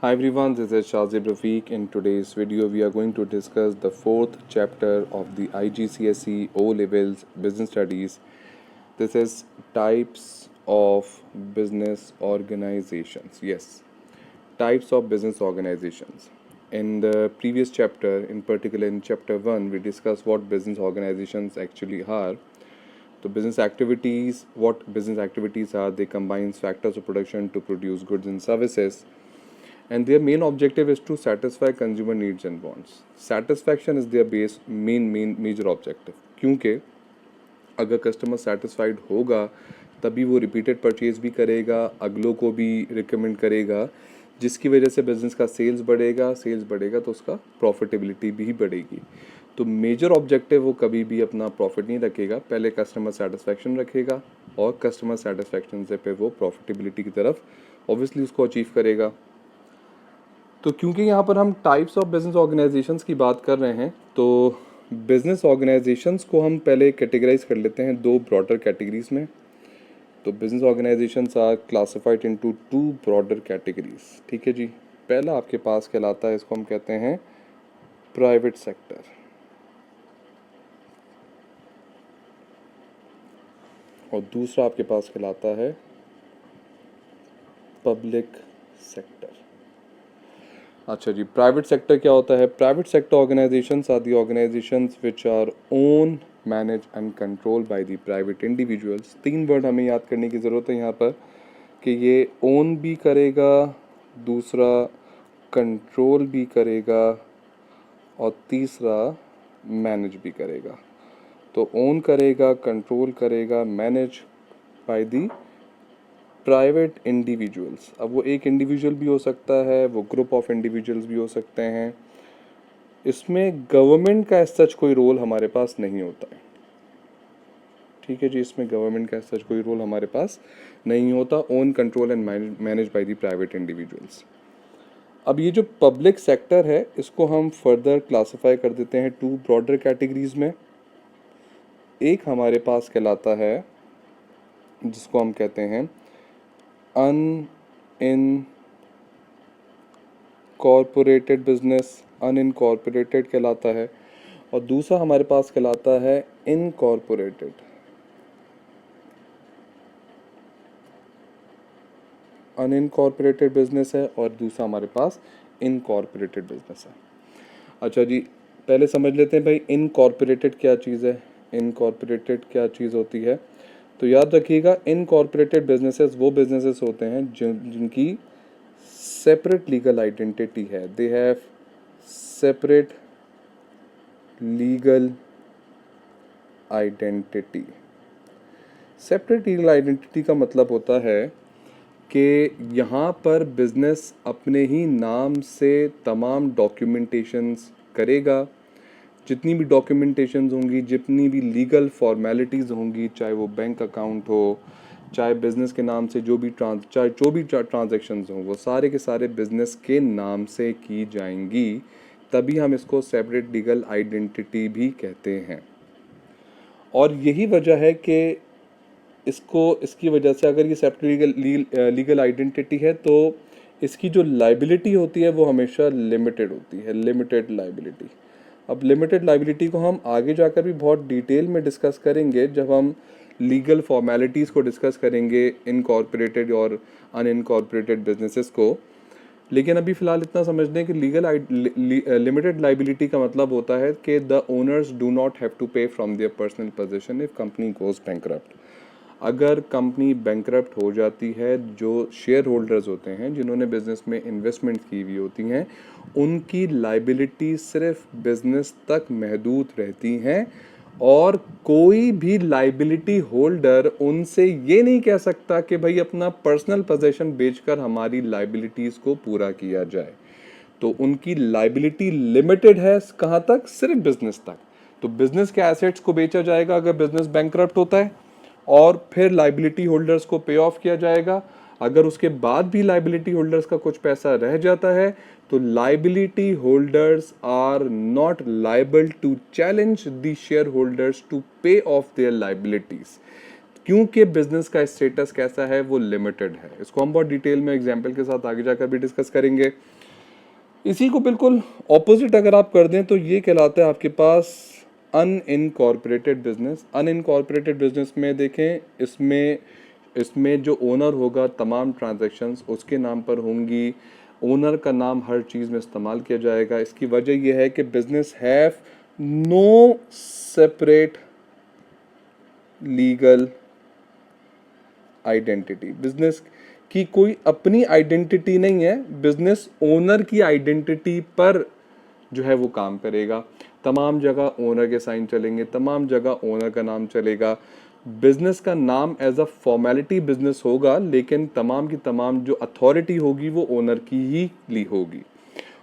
Hi everyone, this is Shazib Rafiq. In today's video, we are going to discuss the fourth chapter of the IGCSE O Levels Business Studies. This is types of business organizations. Yes, types of business organizations. In the previous chapter, in particular in chapter 1, we discussed what business organizations actually are. So business activities, what business activities are, they combine factors of production to produce goods and services, and their main objective is to satisfy consumer needs and wants. Satisfaction is their base main major objective, क्योंकि अगर customer satisfied होगा तभी वो repeated purchase भी करेगा, अगलों को भी recommend करेगा, जिसकी वजह से बिजनेस का सेल्स बढ़ेगा तो उसका प्रॉफिटेबिलिटी भी बढ़ेगी. तो मेजर ऑब्जेक्टिव वो कभी भी अपना प्रॉफिट नहीं रखेगा, पहले कस्टमर सेटिस्फैक्शन रखेगा और कस्टमर सेटिस्फैक्शन से फिर वो प्रॉफिटेबिलिटी की तरफ ऑब्वियसली उसको अचीव करेगा. तो क्योंकि यहाँ पर हम टाइप्स ऑफ बिजनेस ऑर्गेनाइजेशंस की बात कर रहे हैं, तो बिजनेस ऑर्गेनाइजेशंस को हम पहले कैटेगराइज कर लेते हैं दो ब्रॉडर कैटेगरीज में. तो business organisations are classified into two broader categories. ठीक है जी. पहला आपके पास कहलाता है, इसको हम कहते हैं प्राइवेट सेक्टर, और दूसरा आपके पास कहलाता है पब्लिक सेक्टर. अच्छा जी, प्राइवेट सेक्टर क्या होता है? Private sector organisations are the organisations which are own, manage and control by the private individuals. तीन वर्ड हमें याद करने की ज़रूरत है यहाँ पर कि ये ओन भी करेगा, दूसरा कंट्रोल भी करेगा, और तीसरा मैनेज भी करेगा. तो ओन करेगा, कंट्रोल करेगा, manage by the private individuals. अब वो एक इंडिविजुअल भी हो सकता है, वो ग्रुप ऑफ इंडिविजुअल्स भी हो सकते हैं. इसमें गवर्नमेंट का सच कोई रोल हमारे पास नहीं होता है. ठीक है जी, इसमें गवर्नमेंट का सच कोई रोल हमारे पास नहीं होता. Own, control and manage by the private individuals. अब ये जो पब्लिक सेक्टर है, इसको हम फर्दर क्लासिफाई कर देते हैं टू ब्रॉडर कैटेगरीज में. एक हमारे पास कहलाता है जिसको हम कहते हैं अनइनकॉर्पोरेटेड बिजनेस, अनइनकॉर्पोरेटेड कहलाता है, और दूसरा हमारे पास कहलाता है इनकॉर्पोरेटेड. अनइनकॉर्पोरेटेड बिजनेस है और दूसरा हमारे पास इनकॉर्पोरेटेड बिजनेस है. अच्छा जी, पहले समझ लेते हैं भाई इनकॉर्पोरेटेड क्या चीज़ है, इनकॉर्पोरेटेड क्या चीज़ होती है. तो याद रखिएगा, इनकॉर्पोरेटेड बिजनेसेस वो बिजनेसेस होते हैं जिनकी सेपरेट लीगल आइडेंटिटी है. They have separate legal identity. Separate legal identity का मतलब होता है कि यहाँ पर बिजनेस अपने ही नाम से तमाम डॉक्यूमेंटेशंस करेगा. जितनी भी डॉक्यूमेंटेशंस होंगी, जितनी भी लीगल फॉर्मेलिटीज़ होंगी, चाहे वो बैंक अकाउंट हो, चाहे बिज़नेस के नाम से जो भी ट्रांजैक्शंस हों, वो सारे के सारे बिज़नेस के नाम से की जाएंगी. तभी हम इसको सेपरेट लीगल आइडेंटिटी भी कहते हैं. और यही वजह है कि इसकी वजह से अगर ये सेपरेट लीगल आइडेंटिटी है तो इसकी जो लाइबिलिटी होती है वो हमेशा लिमिटेड होती है, लिमिटेड लाइबिलिटी. अब लिमिटेड लाइबिलिटी को हम आगे जाकर भी बहुत डिटेल में डिस्कस करेंगे जब हम लीगल फॉर्मेलिटीज़ को डिस्कस करेंगे इनकॉर्पोरेटेड और अनइनकॉर्पोरेटेड बिजनेसेस को. लेकिन अभी फ़िलहाल इतना समझ लें कि लिमिटेड लाइबिलिटी का मतलब होता है कि the owners do not have to pay from their personal position if company goes bankrupt. अगर कंपनी बैंकरप्ट हो जाती है, जो शेयर होल्डर्स होते हैं जिन्होंने बिज़नेस में इन्वेस्टमेंट की हुई होती हैं, उनकी लाइबिलिटी सिर्फ बिज़नेस तक महदूद रहती हैं, और कोई भी लाइबिलिटी होल्डर उनसे ये नहीं कह सकता कि भाई अपना पर्सनल पोजीशन बेचकर हमारी लाइबिलिटीज़ को पूरा किया जाए. तो उनकी लाइबिलिटी लिमिटेड है कहाँ तक? सिर्फ बिजनेस तक. तो बिजनेस के एसेट्स को बेचा जाएगा अगर बिजनेस बैंकरप्ट होता है, और फिर लाइबिलिटी होल्डर्स को पे ऑफ किया जाएगा. अगर उसके बाद भी लाइबिलिटी होल्डर्स का कुछ पैसा रह जाता है तो liability holders are not liable to challenge the shareholders to pay off their liabilities. क्योंकि बिजनेस का स्टेटस कैसा है, वो लिमिटेड है। इसको हम बहुत डिटेल में एग्जाम्पल के साथ आगे जाकर भी डिस्कस करेंगे। इसी को बिल्कुल ऑपोजिट अगर आप कर दें तो ये कहलाता है आपके पास अनइनकॉर्पोरेटेड बिजनेस। अनइनकॉर्पोरेटेड बिजनेस में देखें, इसमें इसमें जो ओनर होगा, तमाम ट्रांजैक्शंस उसके नाम पर होंगी, ओनर का नाम हर चीज़ में इस्तेमाल किया जाएगा। इसकी वजह यह है कि business have no separate legal identity. Business की कोई अपनी आइडेंटिटी नहीं है, बिजनेस ओनर की आइडेंटिटी पर जो है वो काम करेगा। तमाम जगह ओनर के साइन चलेंगे, तमाम जगह ओनर का नाम चलेगा। बिजनेस का नाम एज अ फॉर्मेलिटी बिजनेस होगा, लेकिन तमाम की तमाम जो अथॉरिटी होगी वो ओनर की ही ली होगी।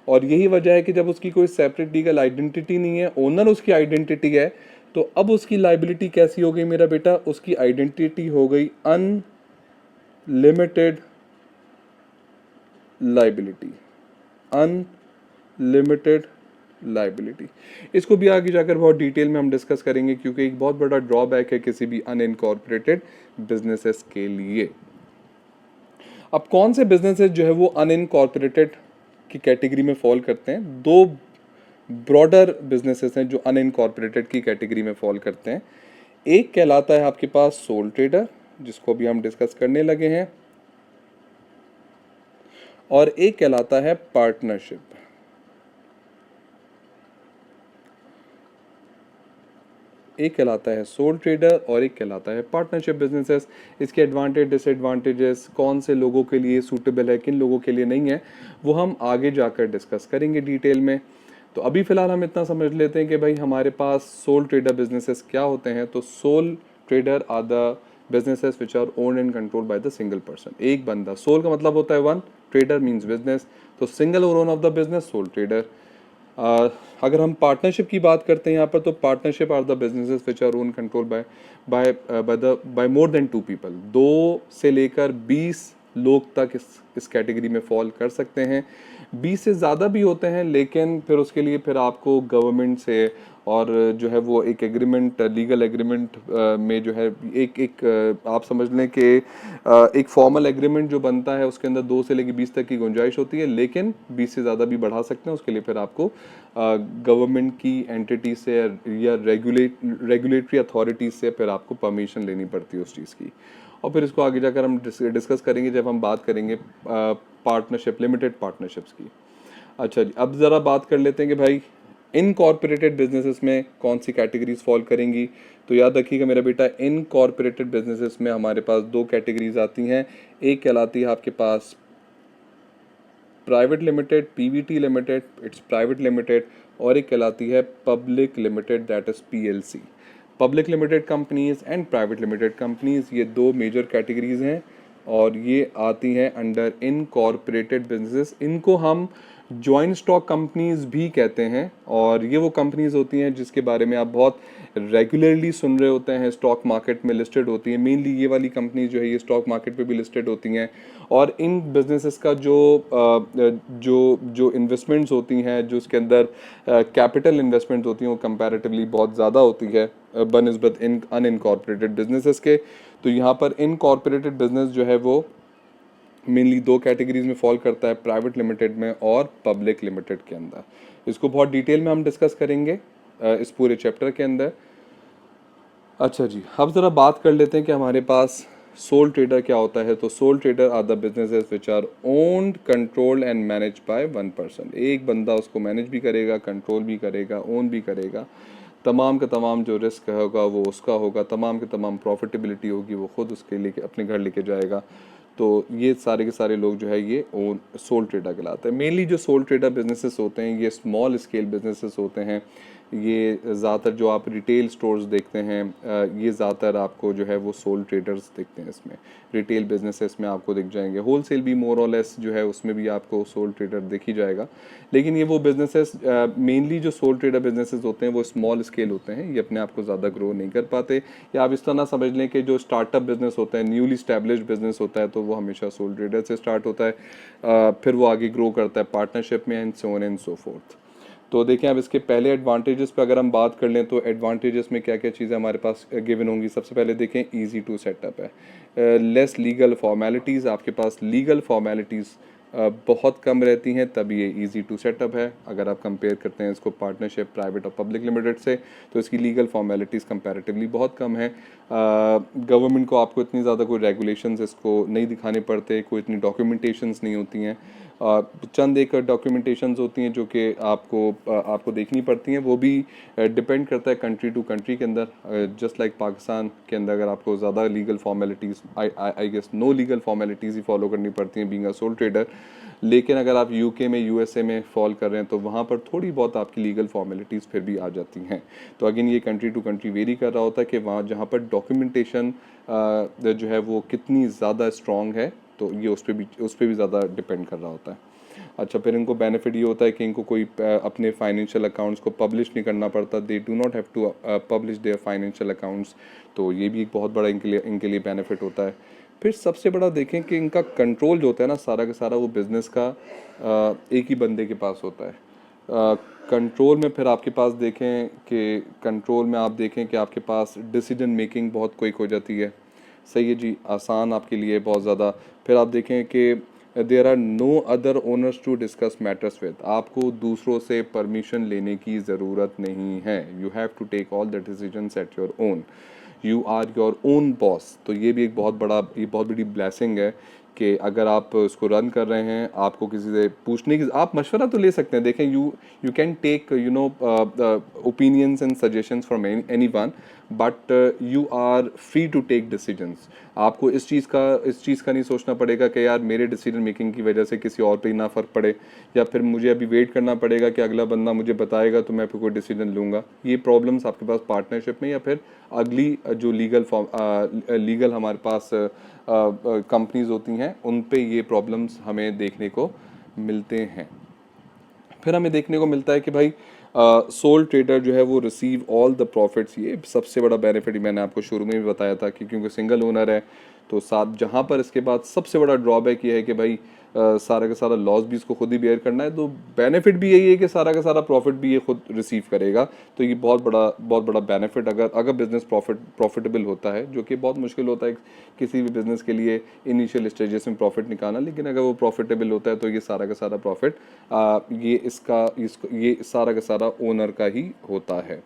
और यही वजह है कि जब उसकी कोई सेपरेट लीगल आइडेंटिटी नहीं है, ओनर उसकी आइडेंटिटी है, तो अब उसकी लाइबिलिटी कैसी हो गई मेरा बेटा, उसकी आइडेंटिटी हो गई अनलिमिटेड लाइबिलिटी। अनलिमिटेड लाइबिलिटी, इसको भी आगे जाकर बहुत डिटेल में हम डिस्कस करेंगे, क्योंकि एक बहुत बड़ा ड्रॉबैक है किसी भी अनइनकॉर्पोरेटेड बिजनेसेस के लिए। अब कौन से बिजनेसेस जो है वो अनइनकॉर्पोरेटेड की कैटेगरी में फॉल करते हैं? दो ब्रॉडर बिजनेसेस हैं जो अनइनकॉर्पोरेटेड की कैटेगरी में फॉल करते हैं। एक कहलाता है आपके पास सोल ट्रेडर, जिसको भी हम डिस्कस करने लगे हैं, और एक कहलाता है पार्टनरशिप। एक कहलाता है सोल ट्रेडर और एक कहलाता है पार्टनरशिप बिजनेसेस। इसके एडवांटेज डिसएडवांटेजेस, कौन से लोगों के लिए सूटेबल है, किन लोगों के लिए नहीं है, वो हम आगे जाकर डिस्कस करेंगे डिटेल में। तो अभी फ़िलहाल हम इतना समझ लेते हैं कि भाई हमारे पास सोल ट्रेडर बिजनेसेस क्या होते हैं। तो sole trader are the businesses which are owned and controlled by the single person. एक बंदा, सोल का मतलब होता है वन, ट्रेडर मीन्स बिजनेस, तो single owner of the business sole trader. अगर हम पार्टनरशिप की बात करते हैं यहाँ पर, तो partnership are the businesses which are own control by more than 2 people. 2 से लेकर 20 लोग तक इस कैटेगरी में फॉल कर सकते हैं। 20 से ज़्यादा भी होते हैं, लेकिन फिर उसके लिए फिर आपको गवर्नमेंट से और जो है वो एक एग्रीमेंट, लीगल एग्रीमेंट में जो है आप समझ लें कि एक फॉर्मल एग्रीमेंट जो बनता है उसके अंदर 2 से लेकर 20 तक की गुंजाइश होती है, लेकिन 20 से ज़्यादा भी बढ़ा सकते हैं। उसके लिए फिर आपको गवर्नमेंट की एंटिटी से या रेगुलेटरी अथॉरिटी से फिर आपको परमिशन लेनी पड़ती है उस चीज़ की। और फिर इसको आगे जाकर हम डिस्कस करेंगे जब हम बात करेंगे पार्टनरशिप, लिमिटेड पार्टनरशिप्स की। अच्छा जी, अब ज़रा बात कर लेते हैं कि भाई इनकॉर्पोरेटेड बिजनेसेस में कौन सी कैटेगरीज फॉल करेंगी। तो याद रखिएगा मेरा बेटा, इनकॉर्पोरेटेड बिजनेसेस में हमारे पास 2 कैटेगरीज आती हैं। एक कहलाती है आपके पास private limited, PVT limited, it's private limited, और एक कहलाती है public limited, that is PLC. Public limited companies and private limited companies, ये 2 मेजर कैटेगरीज हैं और ये आती हैं अंडर इनकॉर्पोरेटेड बिजनेसेस। इनको हम जॉइंट स्टॉक कंपनीज भी कहते हैं, और ये वो कंपनीज होती हैं जिसके बारे में आप बहुत रेगुलरली सुन रहे होते हैं, स्टॉक मार्केट में लिस्टेड होती हैं। मेनली ये वाली कंपनीज जो है ये स्टॉक मार्केट पे भी लिस्टेड होती हैं, और इन बिजनेसेस का जो इन्वेस्टमेंट्स होती हैं, जो उसके अंदर कैपिटल इन्वेस्टमेंट होती हैं, वो कंपैरेटिवली बहुत ज़्यादा होती है बनिस्बत इन अनइनकॉर्पोरेटेड बिजनेसेस के। तो यहाँ पर इनकॉर्पोरेटेड बिजनेस जो है वो मेनली 2 कैटेगरीज में फॉल करता है, प्राइवेट लिमिटेड में और पब्लिक लिमिटेड के अंदर। इसको बहुत डिटेल में हम डिस्कस करेंगे इस पूरे चैप्टर के अंदर। अच्छा जी, अब ज़रा बात कर लेते हैं कि हमारे पास सोल ट्रेडर क्या होता है। तो sole trader are the businesses which are owned, controlled and manage by one person. एक बंदा उसको मैनेज भी करेगा, कंट्रोल भी करेगा, ओन भी करेगा। तमाम का तमाम जो रिस्क होगा वो उसका होगा, तमाम के तमाम प्रॉफिटेबिलिटी होगी वो खुद उसके लेके अपने घर लेके जाएगा। तो ये सारे के सारे लोग जो है ये ओन सोल ट्रेडर कहलाते हैं। मेनली जो सोल ट्रेडर बिजनेसेस होते हैं ये स्मॉल स्केल बिजनेसेस होते हैं। ये ज़्यादातर जो आप रिटेल स्टोर्स देखते हैं, ये ज़्यादातर आपको जो है वो सोल ट्रेडर्स दिखते हैं इसमें। रिटेल बिजनेसेस में आपको दिख जाएंगे, होलसेल भी मोर और लेस जो है उसमें भी आपको सोल ट्रेडर दिख ही जाएगा। लेकिन ये वो बिजनेसेस मेनली जो सोल ट्रेडर बिजनेसेस होते हैं वो स्मॉल स्केल होते हैं, ये अपने आप को ज़्यादा ग्रो नहीं कर पाते। या आप इस तरह समझ लें कि जो स्टार्टअप बिजनेस होता है, न्यूली स्टैब्लिश्ड बिजनेस होता है, तो वो हमेशा सोल ट्रेडर से स्टार्ट होता है, फिर वो आगे ग्रो करता है पार्टनरशिप में, and so on and so fourth. तो देखें अब इसके पहले एडवांटेजेस पे अगर हम बात कर लें तो एडवांटेजेस में क्या क्या चीज़ें हमारे पास गिवन होंगी। सबसे पहले देखें इजी टू सेटअप है, लेस लीगल फॉर्मेलिटीज़, आपके पास लीगल फॉर्मेलिटीज़ बहुत कम रहती हैं, तब ये इजी टू सेटअप है। अगर आप कंपेयर करते हैं इसको पार्टनरशिप प्राइवेट और पब्लिक लिमिटेड से तो इसकी लीगल फॉर्मेलिटीज़ कंपैरेटिवली बहुत कम है। गवर्नमेंट को आपको इतनी ज़्यादा कोई रेगुलेशंस इसको नहीं दिखाने पड़ते, कोई इतनी डॉक्यूमेंटेशंस नहीं होती हैं। चंद एक डॉक्यूमेंटेशंस होती हैं जो कि आपको देखनी पड़ती हैं, वो भी डिपेंड करता है कंट्री टू कंट्री के अंदर। जस्ट लाइक पाकिस्तान के अंदर अगर आपको ज़्यादा legal formalities I guess no legal formalities ही फॉलो करनी पड़ती हैं बीइंग अ सोल ट्रेडर, लेकिन अगर आप यूके में यूएसए में फॉल कर रहे हैं तो वहाँ पर थोड़ी बहुत आपकी लीगल फॉर्मेलिटीज़ फिर भी आ जाती हैं। तो अगेन ये कंट्री टू कंट्री वेरी कर रहा होता है कि वहाँ जहाँ पर डॉक्यूमेंटेशन जो है वो कितनी ज़्यादा स्ट्रॉन्ग है, तो ये उस पर भी ज़्यादा डिपेंड कर रहा होता है। अच्छा, फिर इनको बेनिफिट ये होता है कि इनको कोई अपने फाइनेंशियल अकाउंट्स को पब्लिश नहीं करना पड़ता, they do not have to publish their financial accounts, तो ये भी एक बहुत बड़ा इनके लिए बेनिफिट होता है। फिर सबसे बड़ा देखें कि इनका कंट्रोल जो होता है ना सारा का सारा वो बिज़नेस का एक ही बंदे के पास होता है। कंट्रोल में फिर आपके पास देखें कि कंट्रोल में आप देखें कि आपके पास डिसीजन मेकिंग बहुत क्विक हो जाती है। सही है जी, आसान आपके लिए बहुत ज़्यादा। फिर आप देखें कि there are no other owners to discuss matters with, आपको दूसरों से परमिशन लेने की ज़रूरत नहीं है। You have to take all the decisions at your own, you are your own boss. तो ये भी एक बहुत बड़ी ब्लेसिंग है कि अगर आप इसको रन कर रहे हैं, आपको किसी से पूछने की, आप मशवरा तो ले सकते हैं। देखें you can take opinions and suggestions from anyone, but you are free to take decisions. आपको इस चीज़ का नहीं सोचना पड़ेगा कि यार मेरे डिसीजन मेकिंग की वजह से किसी और पे ना फ़र्क पड़े, या फिर मुझे अभी वेट करना पड़ेगा कि अगला बंदा मुझे बताएगा तो मैं फिर कोई डिसीजन लूँगा। ये प्रॉब्लम्स आपके पास पार्टनरशिप में या फिर अगली जो लीगल हमारे पास कंपनीज होती हैं उन पे ये प्रॉब्लम्स हमें देखने को मिलते हैं। फिर हमें देखने को मिलता है कि भाई सोल ट्रेडर जो है वो रिसीव ऑल द प्रॉफिट्स। ये सबसे बड़ा बेनिफिट मैंने आपको शुरू में भी बताया था कि क्योंकि सिंगल ओनर है तो साथ जहाँ पर इसके बाद सबसे बड़ा ड्रॉबैक ये है कि भाई सारा का सारा लॉस भी इसको खुद ही बेयर करना है। तो बेनिफिट भी यही है कि सारा का सारा प्रॉफिट भी ये खुद रिसीव करेगा। तो ये बहुत बड़ा बेनिफिट अगर बिजनेस प्रॉफिटेबल होता है, जो कि बहुत मुश्किल होता है किसी भी बिजनेस के लिए इनिशियल स्टेजेस में प्रॉफिट निकालना, लेकिन अगर वो प्रॉफिटेबल होता है तो ये सारा का सारा प्रॉफिट ये सारा का सारा ओनर का ही होता है।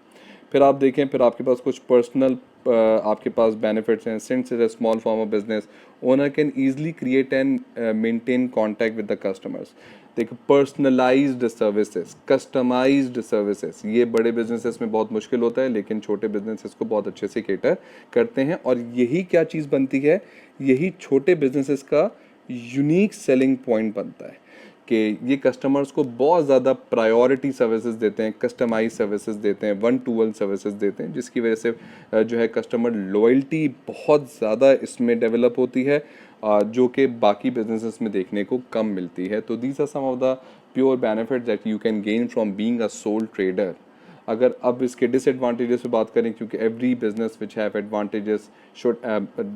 फिर आप देखें, फिर आपके पास कुछ पर्सनल आपके पास बेनिफिट्स हैं। Since is a small form of business, owner can easily create and maintain contact with the customers. देखो, पर्सनलाइज्ड सर्विसेज, कस्टमाइज्ड सर्विसेज, ये बड़े बिजनेसेस में बहुत मुश्किल होता है, लेकिन छोटे बिजनेसेस को बहुत अच्छे से केटर करते हैं। और यही क्या चीज़ बनती है, यही छोटे बिजनेसेस का यूनिक सेलिंग पॉइंट बनता है कि ये कस्टमर्स को बहुत ज़्यादा प्रायोरिटी सर्विसेज देते हैं, कस्टमाइज सर्विसेज देते हैं, 1-to-1 सर्विसेज देते हैं, जिसकी वजह से जो है कस्टमर लॉयल्टी बहुत ज़्यादा इसमें डेवलप होती है, जो कि बाकी बिजनेसेस में देखने को कम मिलती है। तो these are some of the pure benefit that you can gain from being a sole trader. अगर अब इसके डिसएडवांटेजेस पे बात करें, क्योंकि every business which have advantages should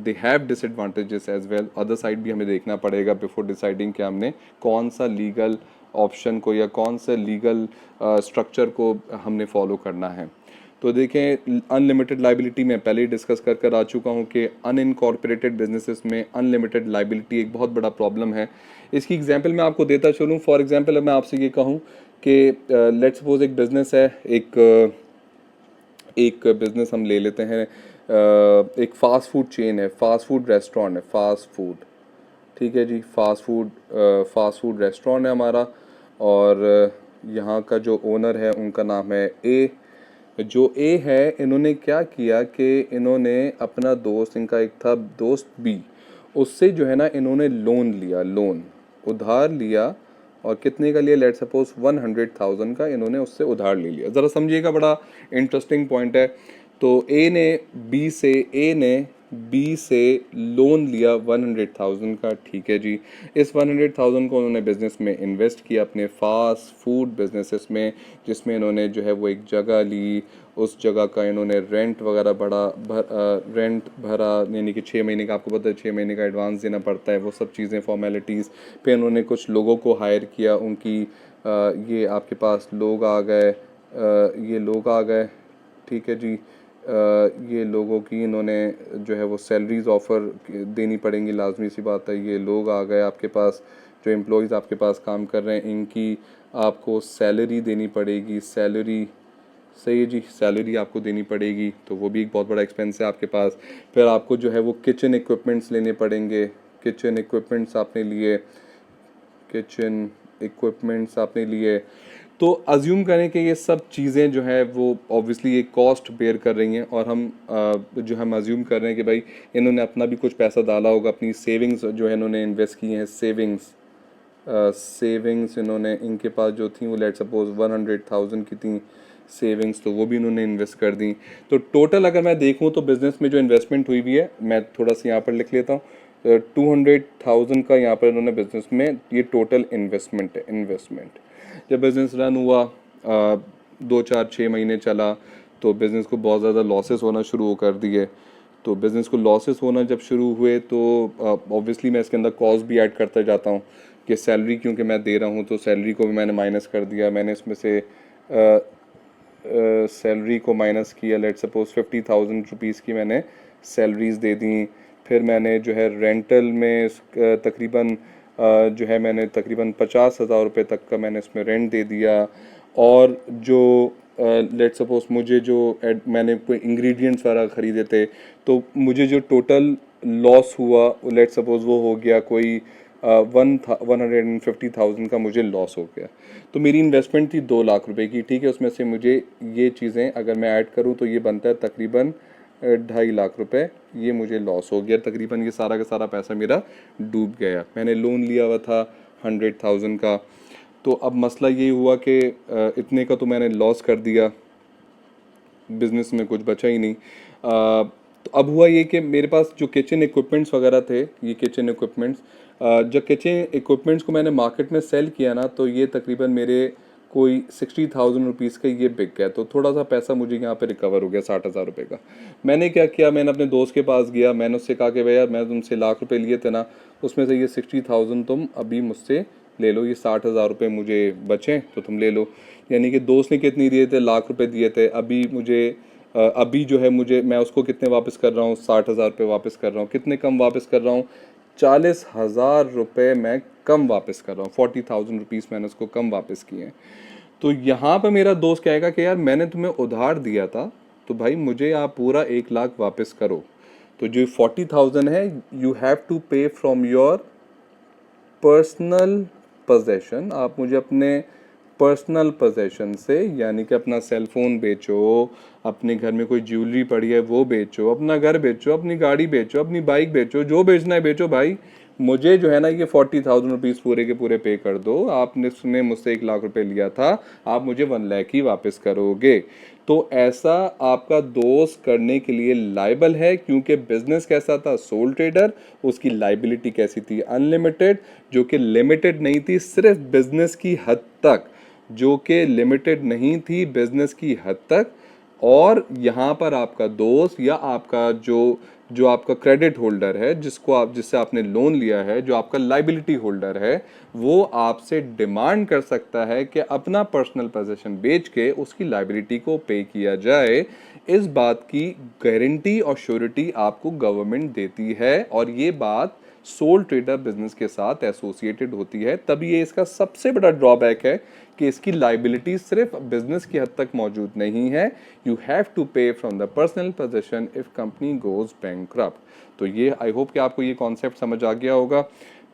they have disadvantages as well, other side भी हमें देखना पड़ेगा बिफोर डिसाइडिंग कि हमने कौन सा लीगल ऑप्शन को या कौन सा लीगल स्ट्रक्चर को हमने फॉलो करना है। तो देखें, अनलिमिटेड लाइबिलिटी में पहले ही डिस्कस कर आ चुका हूँ कि अनइनकॉर्पोरेटेड बिजनेसेस में अनलिमिटेड लाइबिलिटी एक बहुत बड़ा प्रॉब्लम है। इसकी एग्जांपल मैं आपको देता चलूँ। फॉर एग्जांपल मैं आपसे ये कहूँ कि लेट्स सपोज एक बिज़नेस है, एक बिज़नेस हम ले लेते हैं, एक फास्ट फूड चेन है, फास्ट फूड रेस्टोरेंट है, फास्ट फूड, ठीक है जी, फास्ट फूड रेस्टोरेंट है हमारा। और यहाँ का जो ओनर है उनका नाम है ए। जो ए है, इन्होंने क्या किया कि इन्होंने अपना दोस्त, इनका एक था दोस्त बी, उससे जो है ना इन्होंने लोन उधार लिया। और कितने का लिया, लेट सपोज 100,000 का इन्होंने उससे उधार ले लिया। ज़रा समझिएगा, बड़ा इंटरेस्टिंग पॉइंट है। तो ए ने बी से लोन लिया 100,000 का, ठीक है जी। इस 100,000 को उन्होंने बिज़नेस में इन्वेस्ट किया, अपने फास्ट फूड बिजनेसेस में, जिसमें इन्होंने जो है वो एक जगह ली, उस जगह का इन्होंने रेंट वगैरह रेंट भरा, यानी कि 6 महीने का, आपको पता है 6 महीने का एडवांस देना पड़ता है, वो सब चीज़ें फॉर्मेलिटीज़। फिर उन्होंने कुछ लोगों को हायर किया, उनकी ये आपके पास लोग आ गए, ये लोग आ गए, ठीक है जी। ये लोगों की इन्होंने जो है वो सैलरीज ऑफ़र देनी पड़ेंगी, लाजमी सी बात है। ये लोग आ गए आपके पास, जो एम्प्लॉयज़ आपके पास काम कर रहे हैं, इनकी आपको सैलरी देनी पड़ेगी, सैलरी, सही है जी, सैलरी आपको देनी पड़ेगी, तो वो भी एक बहुत बड़ा एक्सपेंस है आपके पास। फिर आपको जो है वो किचन इक्विपमेंट्स लेने पड़ेंगे, किचन इक्विपमेंट्स आपने लिए, किचन इक्विपमेंट्स आपने लिए। तो अज्यूम करें कि ये सब चीज़ें जो है वो ऑब्वियसली एक कॉस्ट बेयर कर रही हैं, और जो हम अज्यूम कर रहे हैं कि भाई इन्होंने अपना भी कुछ पैसा डाला होगा, अपनी सेविंग्स जो है इन्होंने इन्वेस्ट की हैं, सेविंग्स इन्होंने, इनके पास जो थी वो लेट सपोज 100,000 की थी सेविंग्स, तो वो भी इन्होंने इन्वेस्ट कर दी। तो टोटल अगर मैं देखूं तो बिज़नेस में जो इन्वेस्टमेंट हुई हुई है, मैं थोड़ा सा यहाँ पर लिख लेता हूँ, 200,000 का यहाँ पर इन्होंने बिज़नेस में, ये टोटल इन्वेस्टमेंट है, इन्वेस्टमेंट। जब बिज़नेस रन हुआ, 2 4 6 महीने चला, तो बिज़नेस को बहुत ज़्यादा लॉसेस होना शुरू कर दिए। तो बिज़नेस को लॉसेस होना जब शुरू हुए तो ऑब्वियसली मैं इसके अंदर कॉस्ट भी ऐड करता जाता हूँ कि सैलरी क्योंकि मैं दे रहा हूँ, तो सैलरी को भी मैंने माइनस कर दिया। मैंने इसमें से सैलरी को माइनस किया, लेट सपोज 50,000 रुपीज़ की मैंने सैलरीज दे दी। फिर मैंने जो है रेंटल में तकरीबन जो है मैंने तकरीबन 50,000 रुपये तक का मैंने इसमें रेंट दे दिया। और जो लेट सपोज मुझे जो मैंने कोई इंग्रेडिएंट्स वगैरह ख़रीदे थे, तो मुझे जो टोटल लॉस हुआ लेट सपोज वो हो गया कोई 150,000 का मुझे लॉस हो गया। तो मेरी इन्वेस्टमेंट थी 2 लाख रुपए की, ठीक है। उसमें से मुझे ये चीज़ें अगर मैं ऐड करूँ तो ये बनता है तकरीबन 2.5 लाख रुपए, ये मुझे लॉस हो गया तकरीबन। ये सारा का सारा पैसा मेरा डूब गया। मैंने लोन लिया हुआ था 100,000 का। तो अब मसला ये हुआ कि इतने का तो मैंने लॉस कर दिया, बिज़नेस में कुछ बचा ही नहीं। तो अब हुआ ये कि मेरे पास जो किचन इक्विपमेंट्स वगैरह थे, ये किचन इक्विपमेंट्स, जब किचन इक्विपमेंट्स को मैंने मार्केट में सेल किया ना, तो ये तकरीबन मेरे कोई 60,000 रुपीज़ का ये बिक गया। तो थोड़ा सा पैसा मुझे यहाँ पे रिकवर हो गया, 60,000 रुपये का। मैंने क्या किया, मैंने अपने दोस्त के पास गया, मैंने उससे कहा कि भैया मैं तुमसे लाख रुपए लिए थे ना, उसमें से ये 60,000 तुम अभी मुझसे ले लो, ये 60,000 रुपये मुझे बचें तो तुम ले लो। यानी कि दोस्त ने कितनी दिए थे, लाख रुपए दिए थे। अभी मुझे अभी जो है मैं उसको कितने वापस कर रहा हूँ, 60,000 रुपये वापस कर रहा हूँ। कितने कम वापस कर रहा हूँ, 40,000 रुपये मैं कम वापस कर रहा हूँ। 40,000 रुपीज़ मैंने उसको कम वापस किए हैं। तो यहाँ पर मेरा दोस्त कहेगा कि यार मैंने तुम्हें उधार दिया था, तो भाई मुझे आप पूरा 1 लाख वापस करो। तो जो 40,000 है, you have to pay from your personal possession. आप मुझे अपने पर्सनल पोजेशन से, यानी कि अपना सेल फोन बेचो, अपने घर में कोई ज्वेलरी पड़ी है वो बेचो, अपना घर बेचो, अपनी गाड़ी बेचो, अपनी बाइक बेचो, जो बेचना है बेचो भाई। मुझे जो है ना ये 40,000 रुपीज़ पूरे के पूरे पे कर दो। आपने मुझसे 1 लाख रुपए लिया था, आप मुझे 1 लाख ही वापस करोगे। तो ऐसा आपका दोस्त करने के लिए लायबल है, क्योंकि बिजनेस कैसा था, सोल ट्रेडर, उसकी लाइबिलिटी कैसी थी, अनलिमिटेड, जो कि लिमिटेड नहीं थी, सिर्फ बिजनेस की हद तक, जो कि लिमिटेड नहीं थी, बिजनेस की हद तक। और यहाँ पर आपका दोस्त या आपका जो जो आपका क्रेडिट होल्डर है, जिससे आपने लोन लिया है, जो आपका लाइबिलिटी होल्डर है, वो आपसे डिमांड कर सकता है कि अपना पर्सनल पोजीशन बेच के उसकी लाइबिलिटी को पे किया जाए। इस बात की गारंटी और श्योरिटी आपको गवर्नमेंट देती है, और ये बात सोल ट्रेडर बिजनेस के साथ एसोसिएटेड होती है। तब ये इसका सबसे बड़ा ड्रॉबैक है कि इसकी लाइबिलिटी सिर्फ बिजनेस की हद तक मौजूद नहीं है। You have to pay from the personal position if company goes bankrupt. तो ये आई होप कि आपको ये कॉन्सेप्ट समझ आ गया होगा।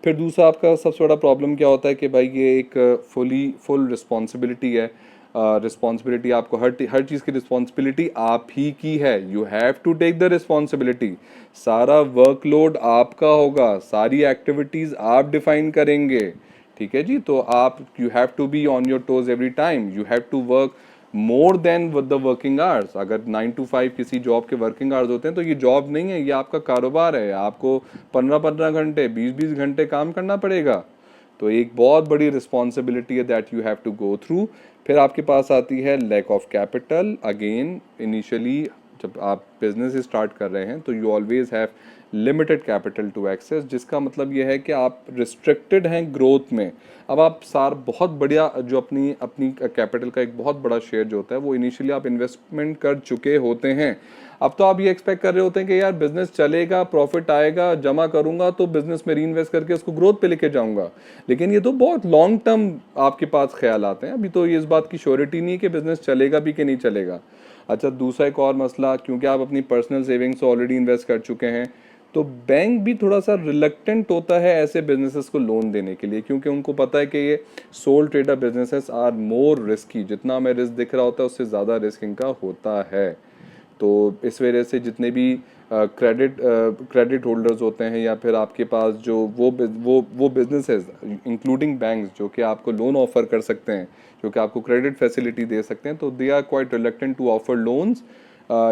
फिर दूसरा आपका सबसे बड़ा प्रॉब्लम क्या होता है कि भाई ये एक फुल रिस्पॉन्सिबिलिटी है। रिस्पॉन्सिबिलिटी आपको हर चीज़ की रिस्पॉन्सिबिलिटी आप ही की है। You have to take the responsibility. सारा वर्कलोड आपका होगा, सारी एक्टिविटीज़ आप डिफाइन करेंगे, ठीक है जी। तो आप you have to be on your toes every time. You have to work more than the working hours. अगर 9 to 5 किसी जॉब के वर्किंग आवर्स होते हैं, तो ये जॉब नहीं है, ये आपका कारोबार है। आपको 15-15 घंटे, 20-20 घंटे काम करना पड़ेगा। तो एक बहुत बड़ी रिस्पॉन्सिबिलिटी है that you have to go through. फिर आपके पास आती है lack of capital. Again initially जब आप बिजनेस स्टार्ट कर रहे हैं तो you always have limited capital to access, जिसका मतलब ये है कि आप रिस्ट्रिक्टेड हैं ग्रोथ में। अब आप बहुत बढ़िया जो अपनी अपनी कैपिटल का एक बहुत बड़ा शेयर जो होता है वो इनिशियली आप इन्वेस्टमेंट कर चुके होते हैं। अब तो आप ये एक्सपेक्ट कर रहे होते हैं कि यार बिजनेस चलेगा, प्रॉफिट आएगा, जमा करूंगा तो बिजनेस में री इन्वेस्ट करके उसको ग्रोथ पे लेके जाऊंगा। लेकिन ये तो बहुत लॉन्ग टर्म आपके पास ख्याल आते हैं, अभी तो ये इस बात की श्योरिटी नहीं है कि बिजनेस चलेगा भी कि नहीं चलेगा। अच्छा, दूसरा एक और मसला, क्योंकि आप अपनी पर्सनल सेविंग्स ऑलरेडी इन्वेस्ट कर चुके हैं तो बैंक भी थोड़ा सा रिलक्टेंट होता है ऐसे बिजनेसेस को लोन देने के लिए, क्योंकि उनको पता है कि ये sole trader businesses are more risky, जितना हमें रिस्क दिख रहा होता है उससे ज़्यादा रिस्क इनका होता है। तो इस वजह से जितने भी क्रेडिट होल्डर्स होते हैं या फिर आपके पास जो वो बिजनेसेस इंक्लूडिंग बैंक्स जो कि आपको लोन ऑफर कर सकते हैं, जो कि आपको क्रेडिट फैसिलिटी दे सकते हैं, तो they are quite reluctant to offer loans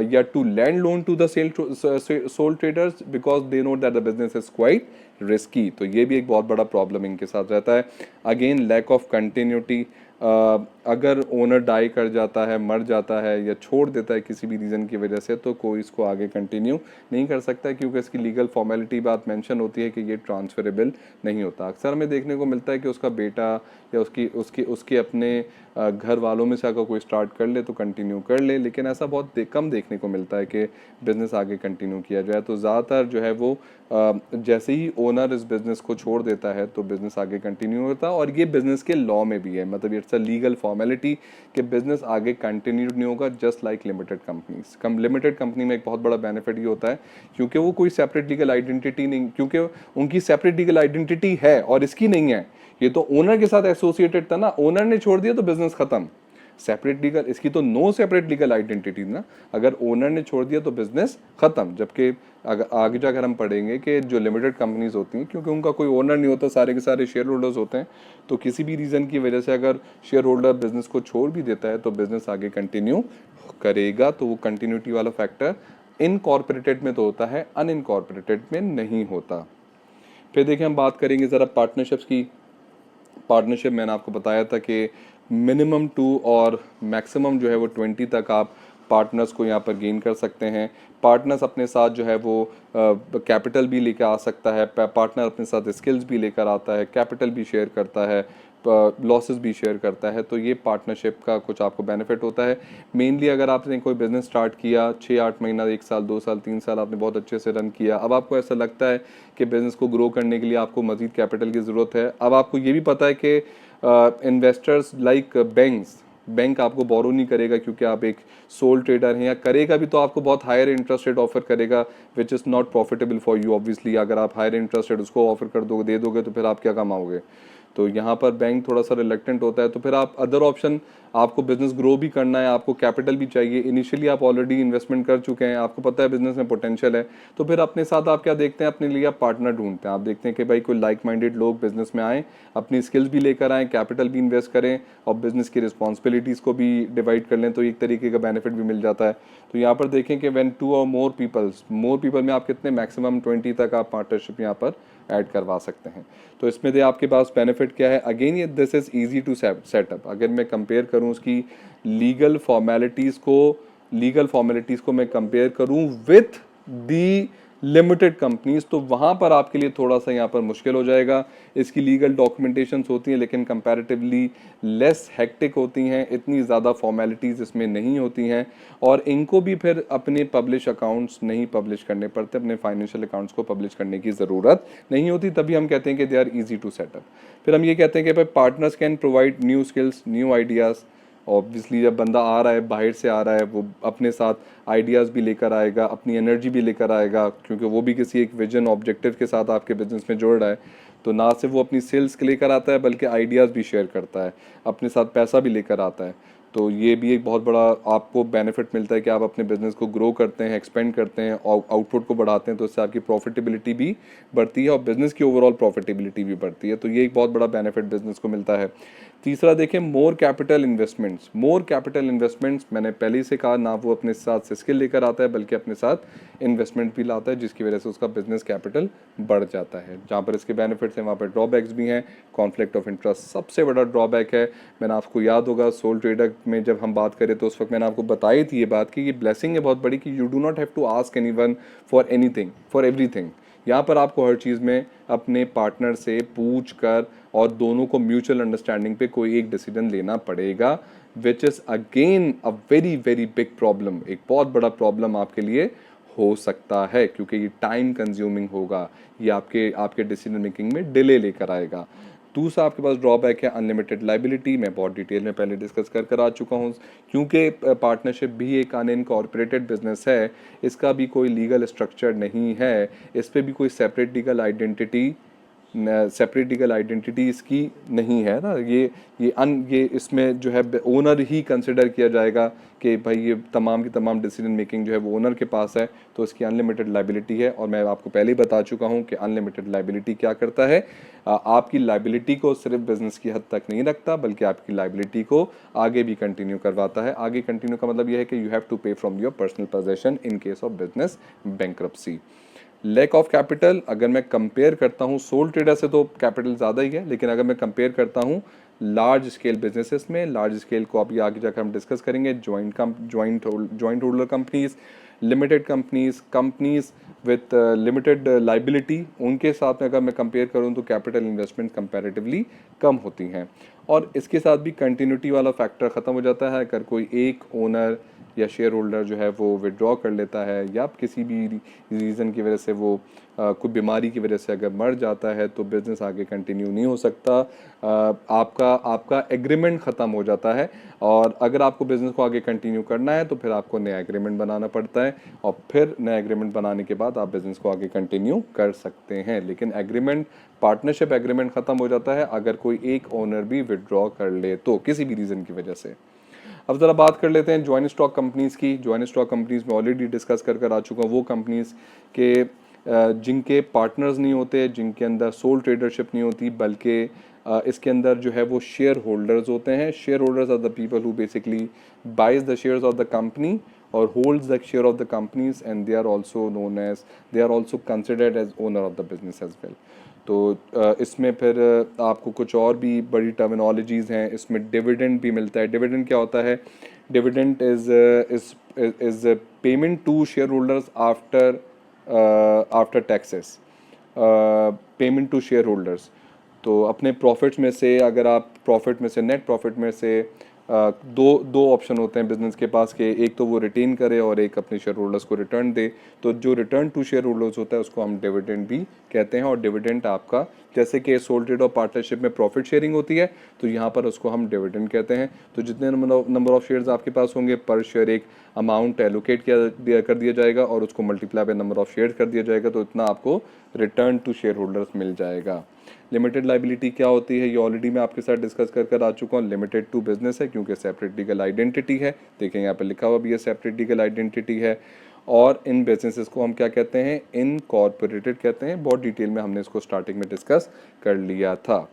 या to lend loan to the sole traders because they know that the business is quite risky. तो ये भी एक बहुत बड़ा प्रॉब्लम इनके साथ रहता है। अगेन लैक ऑफ कंटिन्यूटी, अगर ओनर डाई कर जाता है, मर जाता है या छोड़ देता है किसी भी रीज़न की वजह से, तो कोई इसको आगे कंटिन्यू नहीं कर सकता, क्योंकि इसकी लीगल फॉर्मेलिटी बात मेंशन होती है कि ये ट्रांसफरेबल नहीं होता। अक्सर हमें देखने को मिलता है कि उसका बेटा या उसके अपने घर वालों में से अगर कोई स्टार्ट कर ले तो कंटिन्यू कर ले, लेकिन ऐसा बहुत कम देखने को मिलता है कि बिज़नेस आगे कंटिन्यू किया जाए। तो ज़्यादातर जो है वो जैसे ही ओनर इस बिज़नेस को छोड़ देता है तो बिज़नेस आगे कंटिन्यू होता है, और ये बिज़नेस के लॉ में भी है, मतलब इट्स अ लीगल फॉर्मेलिटी कि बिज़नेस आगे कंटिन्यू नहीं होगा, just like limited companies. Limited company में एक बहुत बड़ा बेनिफिट ये होता है क्योंकि वो कोई सेपरेट लीगल आइडेंटिटी नहीं, क्योंकि उनकी सेपरेट लीगल आइडेंटिटी है और इसकी नहीं है। ये तो ओनर के साथ एसोसिएटेड था ना, ओनर ने छोड़ दिया तो बिजनेस खत्म। सेपरेट लीगल, इसकी तो नो सेपरेट लीगल आइडेंटिटी ना, अगर ओनर ने छोड़ दिया तो बिजनेस खत्म। जबकि अगर आगे जाकर हम पढ़ेंगे कि जो लिमिटेड कंपनीज होती हैं, क्योंकि उनका कोई ओनर नहीं होता, सारे के सारे शेयर होल्डर्स होते हैं, तो किसी भी रीज़न की वजह से अगर शेयर होल्डर बिजनेस को छोड़ भी देता है तो बिजनेस आगे कंटिन्यू करेगा। तो वो कंटिन्यूटी वाला फैक्टर इनकॉर्पोरेटेड में तो होता है, अनइनकॉर्पोरेटेड में नहीं होता। फिर देखिए हम बात करेंगे ज़रा पार्टनरशिप्स की। पार्टनरशिप मैंने आपको बताया था कि मिनिमम 2 और मैक्सिमम जो है वो 20 तक आप पार्टनर्स को यहाँ पर गेन कर सकते हैं। पार्टनर्स अपने साथ जो है वो कैपिटल भी लेकर आ सकता है, पार्टनर अपने साथ स्किल्स भी लेकर आता है, कैपिटल भी शेयर करता है, लॉसेस भी शेयर करता है। तो ये पार्टनरशिप का कुछ आपको बेनिफिट होता है। मेनली अगर आपने कोई बिजनेस स्टार्ट किया, 6-8 महीना, 1 साल, 2 साल, 3 साल आपने बहुत अच्छे से रन किया, अब आपको ऐसा लगता है कि बिज़नेस को ग्रो करने के लिए आपको मज़ीद कैपिटल की ज़रूरत है। अब आपको ये भी पता है कि इन्वेस्टर्स लाइक बैंक आपको बोरो नहीं करेगा क्योंकि आप एक सोल ट्रेडर हैं, या करेगा भी तो आपको बहुत हायर इंटरेस्ट रेट ऑफर करेगा which is not profitable for you. Obviously अगर आप हायर इंटरेस्ट रेट उसको ऑफर कर दोगे, दे दोगे, तो फिर आप क्या कमाओगे। तो यहाँ पर बैंक थोड़ा सा रिलक्टेंट होता है। तो फिर आप अदर ऑप्शन, आपको बिजनेस ग्रो भी करना है, आपको कैपिटल भी चाहिए, इनिशियली आप ऑलरेडी इन्वेस्टमेंट कर चुके हैं, आपको पता है बिजनेस में पोटेंशियल है, तो फिर अपने साथ आप क्या देखते हैं, अपने लिए आप पार्टनर ढूंढते हैं। आप देखते हैं कि भाई कोई लाइक माइंडेड लोग बिजनेस में आएँ, अपनी स्किल्स भी लेकर आएँ, कैपिटल भी इन्वेस्ट करें और बिजनेस की रिस्पॉन्सिबिलिटीज़ को भी डिवाइड कर लें, तो एक तरीके का बेनिफिट भी मिल जाता है। तो यहाँ पर देखें कि व्हेन 2 और मोर पीपल में आप कितने, मैक्सिमम 20 तक आप पार्टनरशिप यहाँ पर ऐड करवा सकते हैं। तो इसमें दे आपके पास बेनिफिट क्या है, अगेन ये this is easy to set up. अगर मैं कंपेयर करूँ उसकी लीगल फॉर्मेलिटीज़ को मैं कंपेयर करूँ विथ दी लिमिटेड कंपनीज, तो वहाँ पर आपके लिए थोड़ा सा यहाँ पर मुश्किल हो जाएगा। इसकी लीगल डॉक्यूमेंटेशंस होती हैं लेकिन कंपैरेटिवली लेस हेक्टिक होती हैं, इतनी ज़्यादा फॉर्मेलिटीज़ इसमें नहीं होती हैं, और इनको भी फिर अपने पब्लिश अकाउंट्स नहीं पब्लिश करने पड़ते, अपने फाइनेंशियल अकाउंट्स को पब्लिश करने की ज़रूरत नहीं होती। तभी हम कहते हैं कि they are easy to set up. फिर हम ये कहते हैं कि भाई partners can provide new skills, new ideas. Obviously जब बंदा आ रहा है, बाहर से आ रहा है, वो अपने साथ आइडियाज़ भी लेकर आएगा, अपनी एनर्जी भी लेकर आएगा, क्योंकि वो भी किसी एक विजन ऑब्जेक्टिव के साथ आपके बिजनेस में जुड़ रहा है। तो ना सिर्फ वो अपनी सेल्स लेकर आता है बल्कि आइडियाज़ भी शेयर करता है, अपने साथ पैसा भी लेकर आता है। तो ये भी एक बहुत बड़ा आपको बेनिफिट मिलता है कि आप अपने बिजनेस को ग्रो करते हैं, एक्सपेंड करते हैं और आउटपुट को बढ़ाते हैं, तो इससे आपकी प्रॉफिटेबिलिटी भी बढ़ती है और बिजनेस की ओवरऑल प्रॉफिटेबिलिटी भी बढ़ती है। तो ये एक बहुत बड़ा बेनिफिट बिजनेस को मिलता है। तीसरा देखें more capital investments. More capital investments मैंने पहले ही से कहा, ना वो अपने साथ स्किल लेकर आता है बल्कि अपने साथ इन्वेस्टमेंट भी लाता है, जिसकी वजह से उसका बिजनेस कैपिटल बढ़ जाता है। जहाँ पर इसके बेनिफिट्स हैं वहाँ पर ड्रॉबैक्स भी हैं। कॉन्फ्लिक्ट ऑफ इंटरेस्ट सबसे बड़ा ड्रॉबैक है। मैंने आपको याद होगा सोल ट्रेडर में जब हम बात करें तो उस वक्त मैंने आपको बताई थी ये बात कि ये ब्लेसिंग है बहुत बड़ी कि you do not have to ask anyone for anything for everything. यहाँ पर आपको हर चीज़ में अपने पार्टनर से पूछ कर और दोनों को म्यूचुअल अंडरस्टैंडिंग पे कोई एक डिसीजन लेना पड़ेगा, which is again a very very big problem. एक बहुत बड़ा प्रॉब्लम आपके लिए हो सकता है क्योंकि ये टाइम कंज्यूमिंग होगा, ये आपके आपके डिसीजन मेकिंग में डिले लेकर आएगा। दूसरा आपके पास ड्रॉबैक है अनलिमिटेड लाइबिलिटी। मैं बहुत डिटेल में पहले डिस्कस कर आ चुका हूँ। क्योंकि पार्टनरशिप भी एक अनइनकॉर्पोरेटेड बिजनेस है, इसका भी कोई लीगल स्ट्रक्चर नहीं है, इस पर भी कोई सेपरेट लीगल आइडेंटिटी इसकी नहीं है ना। ये इसमें जो है ओनर ही कंसिडर किया जाएगा कि भाई ये तमाम की तमाम डिसीजन मेकिंग जो है वो ओनर के पास है, तो इसकी अनलिमिटेड लाइबिलिटी है। और मैं आपको पहले ही बता चुका हूँ कि अनलिमिटेड लाइबिलिटी क्या करता है, आपकी लाइबिलिटी को सिर्फ बिजनेस की हद तक नहीं रखता बल्कि आपकी लाइबिलिटी को आगे भी कंटिन्यू करवाता है। आगे कंटिन्यू का मतलब यह है कि you have to pay from your personal possession in case of business bankruptcy. Lack of capital, अगर मैं कंपेयर करता हूँ सोल ट्रेडर से तो कैपिटल ज़्यादा ही है, लेकिन अगर मैं कंपेयर करता हूँ लार्ज स्केल बिजनेसेस में, लार्ज स्केल को अभी आगे जाकर हम डिस्कस करेंगे, joint holder companies, limited companies, companies with limited liability, उनके साथ में अगर मैं कंपेयर करूँ तो कैपिटल इन्वेस्टमेंट कंपैरेटिवली कम होती हैं। और इसके साथ भी कंटिन्यूटी वाला फैक्टर ख़त्म हो जाता है। अगर कोई एक ओनर या शेयर होल्डर जो है वो विड्रॉ कर लेता है या किसी भी रीज़न की वजह से वो कोई बीमारी की वजह से अगर मर जाता है तो बिज़नेस आगे कंटिन्यू नहीं हो सकता। आपका एग्रीमेंट ख़त्म हो जाता है और अगर आपको बिज़नेस को आगे कंटिन्यू करना है तो फिर आपको नया एग्रीमेंट बनाना पड़ता है और फिर नया एग्रीमेंट बनाने के बाद आप बिज़नेस को आगे कंटिन्यू कर सकते हैं। लेकिन एग्रीमेंट, पार्टनरशिप एग्रीमेंट ख़त्म हो जाता है अगर कोई एक ओनर भी विड्रॉ कर ले तो किसी भी रीज़न की वजह से। अब ज़रा बात कर लेते हैं जॉइंट स्टॉक कंपनीज़ की। जॉइंट स्टॉक कंपनीज़ में ऑलरेडी डिस्कस कर आ चुका हूँ, वो कंपनीज़ के जिनके पार्टनर्स नहीं होते, जिनके अंदर सोल ट्रेडरशिप नहीं होती, बल्कि इसके अंदर जो है वो शेयर होल्डर्स होते हैं। Shareholders are the people who basically buys the shares of the company और holds the share of the companies and they are also considered as owner of the business as well. तो इसमें फिर आपको कुछ और भी बड़ी terminologies हैं। इसमें डिविडेंड भी मिलता है। डिविडेंड क्या होता है? Dividend is payment to shareholders after taxes, payment to shareholders. तो अपने प्रॉफिट्स में से, अगर आप प्रॉफिट में से, नेट प्रॉफिट में से दो ऑप्शन होते हैं बिजनेस के पास के, एक तो वो रिटेन करे और एक अपने शेयर होल्डर्स को रिटर्न दे। तो जो रिटर्न टू शेयर होल्डर्स होता है उसको हम डिविडेंड भी कहते हैं। और डिविडेंड आपका, जैसे कि सोल ट्रेड और पार्टनरशिप में प्रॉफिट शेयरिंग होती है तो यहाँ पर उसको हम डिविडेंड कहते हैं। तो जितने नंबर ऑफ शेयर्स आपके पास होंगे पर शेयर एक अमाउंट एलोकेट कर दिया जाएगा और उसको multiply by number of shares कर दिया जाएगा, तो इतना आपको रिटर्न टू शेयर होल्डर्स मिल जाएगा। लिमिटेड लाइबिलिटी क्या होती है ये ऑलरेडी मैं आपके साथ डिस्कस कर आ चुका हूँ। लिमिटेड टू बिजनेस है क्योंकि सेपरेट लीगल आइडेंटिटी है। देखें यहाँ पर लिखा हुआ भी है सेपरेट लीगल आइडेंटिटी है। और इन बिजनेसेस को हम क्या कहते हैं? इनकॉर्पोरेटेड कहते हैं। बहुत डिटेल में हमने इसको स्टार्टिंग में डिस्कस कर लिया था।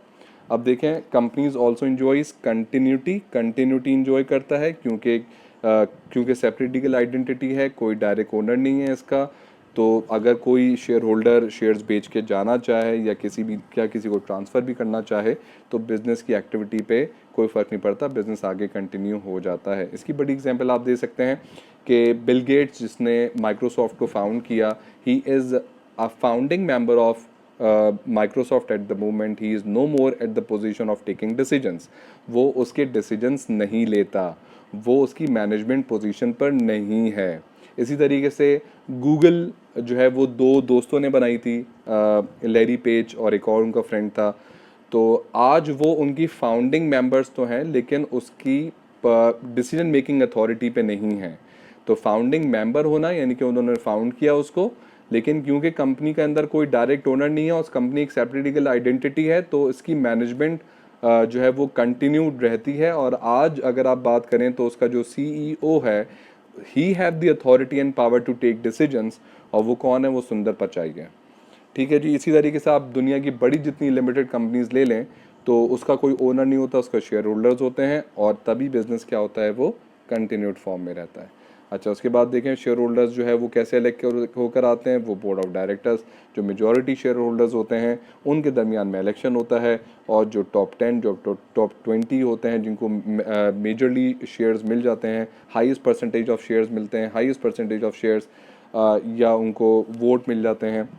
अब देखें companies also enjoys continuity. Continuity enjoy करता है क्योंकि सेपरेट लीगल आइडेंटिटी है, कोई डायरेक्ट ओनर नहीं है इसका। तो अगर कोई शेयर होल्डर शेयर्स बेच के जाना चाहे या किसी को ट्रांसफ़र भी करना चाहे तो बिज़नेस की एक्टिविटी पे कोई फ़र्क नहीं पड़ता, बिज़नेस आगे कंटिन्यू हो जाता है। इसकी बड़ी एग्जांपल आप दे सकते हैं कि बिल गेट्स जिसने माइक्रोसॉफ्ट को फाउंड किया, he is a founding member of Microsoft at the moment. He is no more at the position of taking decisions. वो उसके डिसीजंस नहीं लेता, वो उसकी मैनेजमेंट पोजीशन पर नहीं है। इसी तरीके से गूगल जो है वो दो दोस्तों ने बनाई थी, लैरी पेज और एक और उनका फ्रेंड था। तो आज वो उनकी फाउंडिंग मेंबर्स तो हैं लेकिन उसकी डिसीजन मेकिंग अथॉरिटी पे नहीं है। तो फाउंडिंग मेंबर होना यानी कि उन्होंने फाउंड किया उसको, लेकिन क्योंकि कंपनी के अंदर कोई डायरेक्ट ओनर नहीं है, उस कंपनी एक सेपरेट लीगल आइडेंटिटी है, तो इसकी मैनेजमेंट जो है वो कंटिन्यू रहती है। और आज अगर आप बात करें तो उसका जो सीईओ है, he have the authority and power to take decisions, और वो कौन है? वो सुंदर पिचाई है। ठीक है जी। इसी तरीके से आप दुनिया की बड़ी जितनी लिमिटेड कंपनीज ले लें तो उसका कोई ओनर नहीं होता, उसका शेयर होल्डर्स होते हैं, और तभी बिजनेस क्या होता है, वो कंटिन्यूड फॉर्म में रहता है। अच्छा, उसके बाद देखें शेयर होल्डर्स जो है वो कैसे इलेक्ट होकर आते हैं। वो बोर्ड ऑफ डायरेक्टर्स, जो मेजॉरिटी शेयर होल्डर्स होते हैं, उनके दरमियान में इलेक्शन होता है, और जो टॉप 10, जो टॉप 20 होते हैं, जिनको मेजरली शेयर्स मिल जाते हैं, हाईएस्ट परसेंटेज ऑफ शेयर्स मिलते हैं, हाईएस्ट परसेंटेज ऑफ शेयर्स या उनको वोट मिल जाते हैं,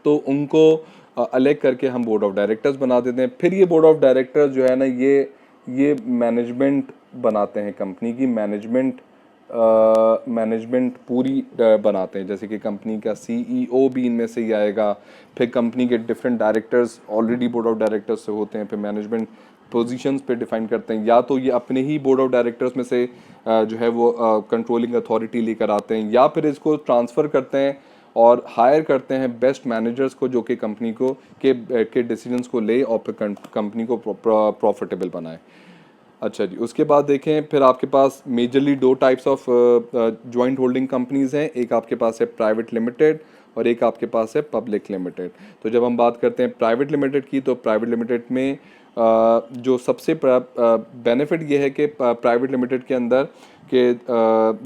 तो उनको अलग करके हम बोर्ड ऑफ डायरेक्टर्स बना देते हैं। फिर ये बोर्ड ऑफ डायरेक्टर्स जो है ना, ये मैनेजमेंट बनाते हैं, कंपनी की मैनेजमेंट पूरी बनाते हैं। जैसे कि कंपनी का सीईओ भी इनमें से ही आएगा, फिर कंपनी के different directors already board of directors से होते हैं, फिर मैनेजमेंट पोजीशंस पे डिफाइन करते हैं, या तो ये अपने ही बोर्ड ऑफ डायरेक्टर्स में से जो है वो कंट्रोलिंग अथॉरिटी लेकर आते हैं, या फिर इसको ट्रांसफ़र करते हैं और हायर करते हैं बेस्ट मैनेजर्स को, जो कि कंपनी को के डिसीजंस को ले और फिर कंपनी को प्रॉफिटेबल बनाए। अच्छा जी, उसके बाद देखें फिर आपके पास मेजरली दो types of joint holding companies हैं। एक आपके पास है प्राइवेट लिमिटेड और एक आपके पास है पब्लिक लिमिटेड। तो जब हम बात करते हैं प्राइवेट लिमिटेड की, तो प्राइवेट लिमिटेड में जो सबसे बेनिफिट ये है कि प्राइवेट लिमिटेड के अंदर के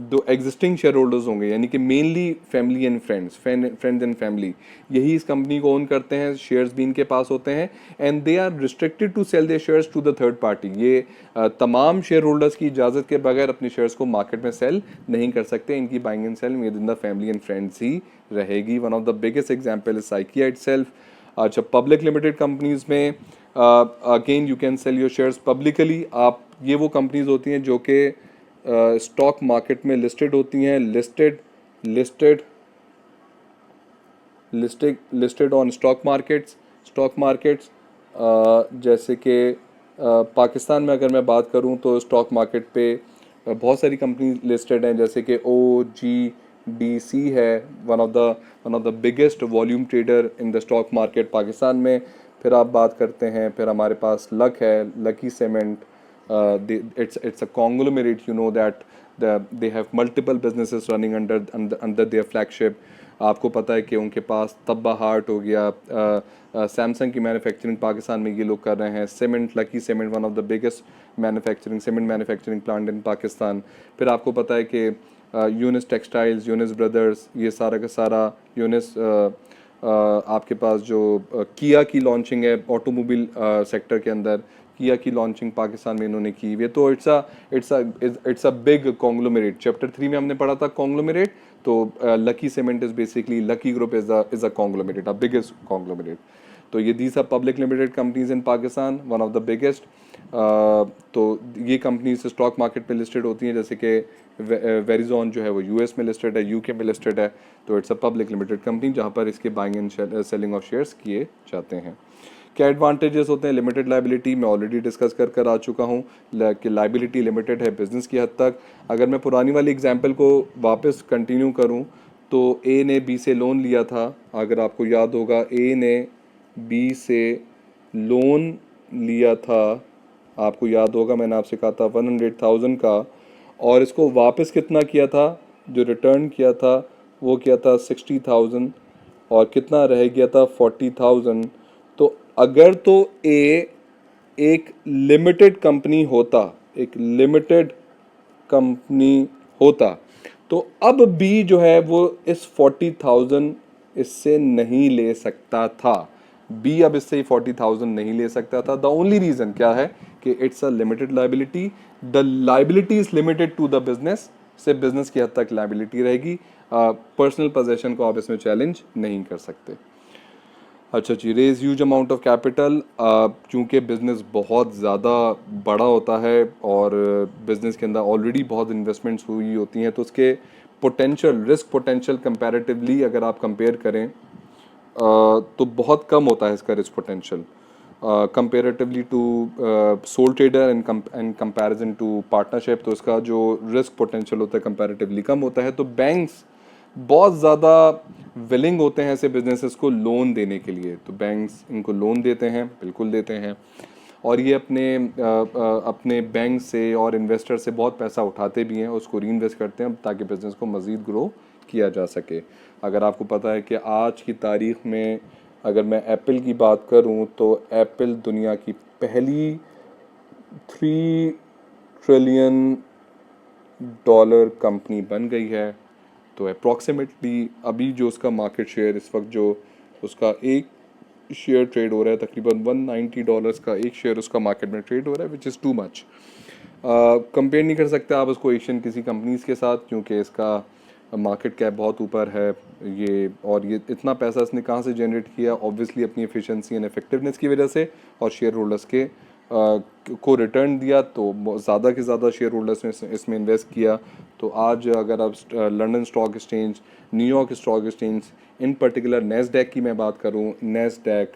दो एग्जिस्टिंग शेयर होल्डर्स होंगे, यानी कि mainly family and friends and family, यही इस कंपनी को ओन करते हैं, शेयर्स भी इनके पास होते हैं, and they are restricted to sell their shares to the third party. ये तमाम शेयर होल्डर्स की इजाज़त के बगैर अपने शेयर्स को मार्केट में सेल नहीं कर सकते। इनकी buying and selling within the family and friends ही रहेगी। One of the biggest example is Saikia itself. अच्छा, पब्लिक लिमिटेड कंपनीज में again you can sell your shares publicly. आप, ये वो कंपनीज होती हैं जो कि स्टॉक मार्केट में लिस्टेड होती हैं, listed listed on stock markets. जैसे कि पाकिस्तान में अगर मैं बात करूं तो स्टॉक मार्केट पे बहुत सारी कंपनी लिस्टेड हैं, जैसे कि OGDC है, one of the biggest volume trader in the stock market Pakistan में। फिर आप बात करते हैं, फिर हमारे पास लक है, lucky cement. It's a conglomerate, you know that they have multiple businesses running under their flagship. आपको पता है कि उनके पास तब्बा हार्ट हो गया, सैमसंग की मैन्युफैक्चरिंग पाकिस्तान में ये लोग कर रहे हैं, cement, lucky cement, one of the biggest cement manufacturing plant in Pakistan. फिर आपको पता है कि यूनिस टेक्सटाइल्स, यूनिस ब्रदर्स, ये सारा का सारा यूनिस, आपके पास जो किया की लॉन्चिंग है ऑटोमोबाइल सेक्टर के अंदर, किया की लॉन्चिंग पाकिस्तान में इन्होंने की हुई है। तो it's a big conglomerate. Chapter 3 में हमने पढ़ा था कॉन्ग्लोमेरेट, तो Lucky Cement is basically, Lucky Group is a conglomerate, a biggest conglomerate. तो ये these are public limited companies in Pakistan, one of the biggest. तो ये कंपनीज स्टॉक मार्केट पे लिस्टेड होती हैं, जैसे कि वेरिजॉन जो है वो US में लिस्टेड है, UK में लिस्टेड है। तो it's a public limited company जहाँ पर इसके buying and selling of shares किए जाते हैं। क्या एडवांटेजेस होते हैं लिमिटेड लाइबिलिटी, मैं ऑलरेडी डिस्कस कर आ चुका हूँ कि लाइबिलिटी लिमिटेड है बिजनेस की हद तक। अगर मैं पुरानी वाली एग्जांपल को वापस कंटिन्यू करूँ, तो A ने B से लोन लिया था। अगर आपको याद होगा, A ने B से लोन लिया था, आपको याद होगा मैंने आपसे कहा था 100,000 का, और इसको वापस कितना किया था, जो रिटर्न किया था वो किया था 60,000, और कितना रह गया था 40,000। तो अगर तो ए एक लिमिटेड कंपनी होता, एक लिमिटेड कंपनी होता, तो अब बी जो है वो इस 40,000 इससे नहीं ले सकता था। बी अब इससे 40,000 नहीं ले सकता था। द ओनली रीजन क्या है कि it's a limited liability, the liability is limited to the business, सिर्फ बिजनेस की हद तक लाइबिलिटी रहेगी, पर्सनल पोजेशन को आप इसमें चैलेंज नहीं कर सकते। अच्छा जी, raise huge amount of capital. चूँकि बिज़नेस बहुत ज़्यादा बड़ा होता है और बिज़नेस के अंदर ऑलरेडी बहुत इन्वेस्टमेंट्स हुई होती हैं, तो उसके पोटेंशियल, रिस्क पोटेंशियल कंपैरेटिवली अगर आप कंपेयर करें तो बहुत कम होता है इसका risk potential comparatively to sole trader and comparison to partnership. तो इसका जो रिस्क पोटेंशियल होता है कंपैरेटिवली कम होता है। तो बैंक्स बहुत ज़्यादा विलिंग होते हैं ऐसे बिजनेसेस को लोन देने के लिए, तो बैंक्स इनको लोन देते हैं, बिल्कुल देते हैं, और ये अपने बैंक से और इन्वेस्टर से बहुत पैसा उठाते भी हैं, उसको री इन्वेस्ट करते हैं ताकि बिज़नेस को मज़ीद ग्रो किया जा सके। अगर आपको पता है कि आज की तारीख में अगर मैं एप्पल की बात करूं तो एप्पल दुनिया की पहली 3 ट्रिलियन डॉलर कंपनी बन गई है। तो अप्रॉक्सीमेटली अभी जो उसका मार्केट शेयर इस वक्त जो उसका एक शेयर ट्रेड हो रहा है, तकरीबन $190 का एक शेयर उसका मार्केट में ट्रेड हो रहा है, which is too much. Compare नहीं कर सकते आप उसको एशियन किसी कंपनीज के साथ, क्योंकि इसका मार्केट कैप बहुत ऊपर है ये, और ये इतना पैसा इसने कहाँ से जनरेट किया, ऑब्वियसली अपनी एफिशिएंसी एंड इफेक्टिवनेस की वजह से, और शेयर होल्डर्स के को रिटर्न दिया, तो ज़्यादा से ज़्यादा शेयर होल्डर्स ने इसमें इन्वेस्ट किया। तो आज अगर आप London stock exchange, New York stock exchange, इन पर्टिकुलर नेस्डैक की मैं बात करूँ, नेस्डैक,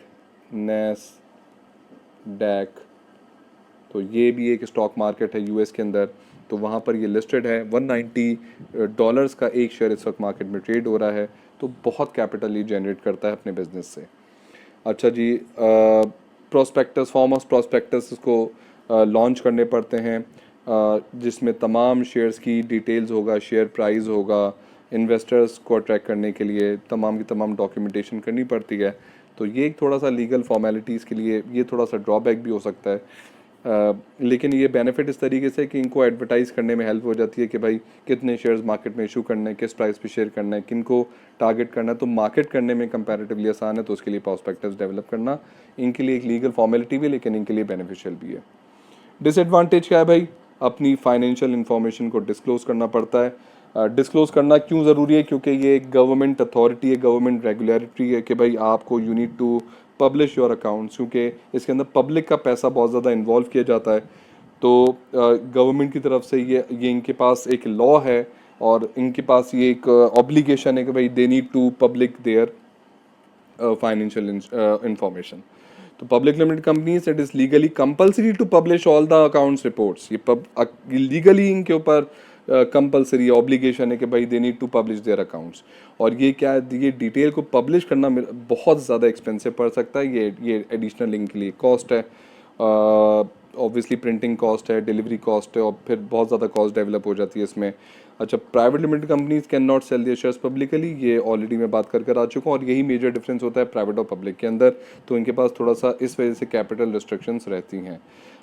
तो ये भी एक स्टॉक मार्केट है यूएस के अंदर, तो वहाँ पर ये लिस्टेड है। $190 का एक शेयर इस वक्त मार्केट में ट्रेड हो रहा है, तो बहुत कैपिटल ये जनरेट करता है अपने बिजनेस से। अच्छा जी, प्रोस्पेक्टस, फॉर्म ऑफ प्रोस्पेक्टस को लॉन्च करने पड़ते हैं, जिसमें तमाम शेयर्स की डिटेल्स होगा, शेयर प्राइस होगा, इन्वेस्टर्स को अट्रैक्ट करने के लिए तमाम की तमाम डॉक्यूमेंटेशन करनी पड़ती है। तो ये एक थोड़ा सा लीगल फॉर्मेलिटीज़ के लिए ये थोड़ा सा ड्रॉबैक भी हो सकता है। लेकिन ये बेनिफिट इस तरीके से कि इनको एडवर्टाइज करने में हेल्प हो जाती है कि भाई कितने शेयर्स मार्केट में इशू करना है, किस प्राइस पे शेयर करना है, किन को टारगेट करना है, तो मार्केट करने में कंपैरेटिवली आसान है। तो उसके लिए प्रॉस्पेक्टस डेवलप करना इनके लिए एक लीगल फॉर्मेलिटी भी है, लेकिन इनके लिए बेनिफिशियल भी है। डिसएडवांटेज क्या है भाई? अपनी फाइनेंशियल इंफॉर्मेशन को डिस्क्लोज करना पड़ता है। डिस्क्लोज करना क्यों ज़रूरी है? क्योंकि ये एक गवर्नमेंट अथॉरिटी है, गवर्नमेंट रेगुलेटरी है कि भाई आपको you need to publish your accounts, क्योंकि इसके अंदर पब्लिक का पैसा बहुत ज़्यादा इन्वॉल्व किया जाता है। तो गवर्नमेंट की तरफ से ये इनके पास एक लॉ है, और इनके पास ये एक ऑब्लिगेशन है कि भाई they need to public their financial information. तो public limited companies, it is legally compulsory to publish all the accounts reports. ये लीगली इनके ऊपर कंपल्सरी ऑब्लिगेशन है कि भाई they need to publish their accounts. और ये क्या है, ये डिटेल को पब्लिश करना बहुत ज़्यादा एक्सपेंसिव पड़ सकता है। ये एडिशनल लिंक के लिए कॉस्ट है, ऑब्वियसली प्रिंटिंग कॉस्ट है, डिलीवरी कॉस्ट है, और फिर बहुत ज़्यादा कॉस्ट डेवलप हो जाती है इसमें। अच्छा, private limited companies can not sell their shares publicly, ये ऑलरेडी मैं बात कर आ चुका हूँ, और यही मेजर डिफरेंस होता है प्राइवेट और पब्लिक के अंदर। तो इनके पास थोड़ा सा इस वजह से कैपिटल रिस्ट्रिक्शंस रहती हैं।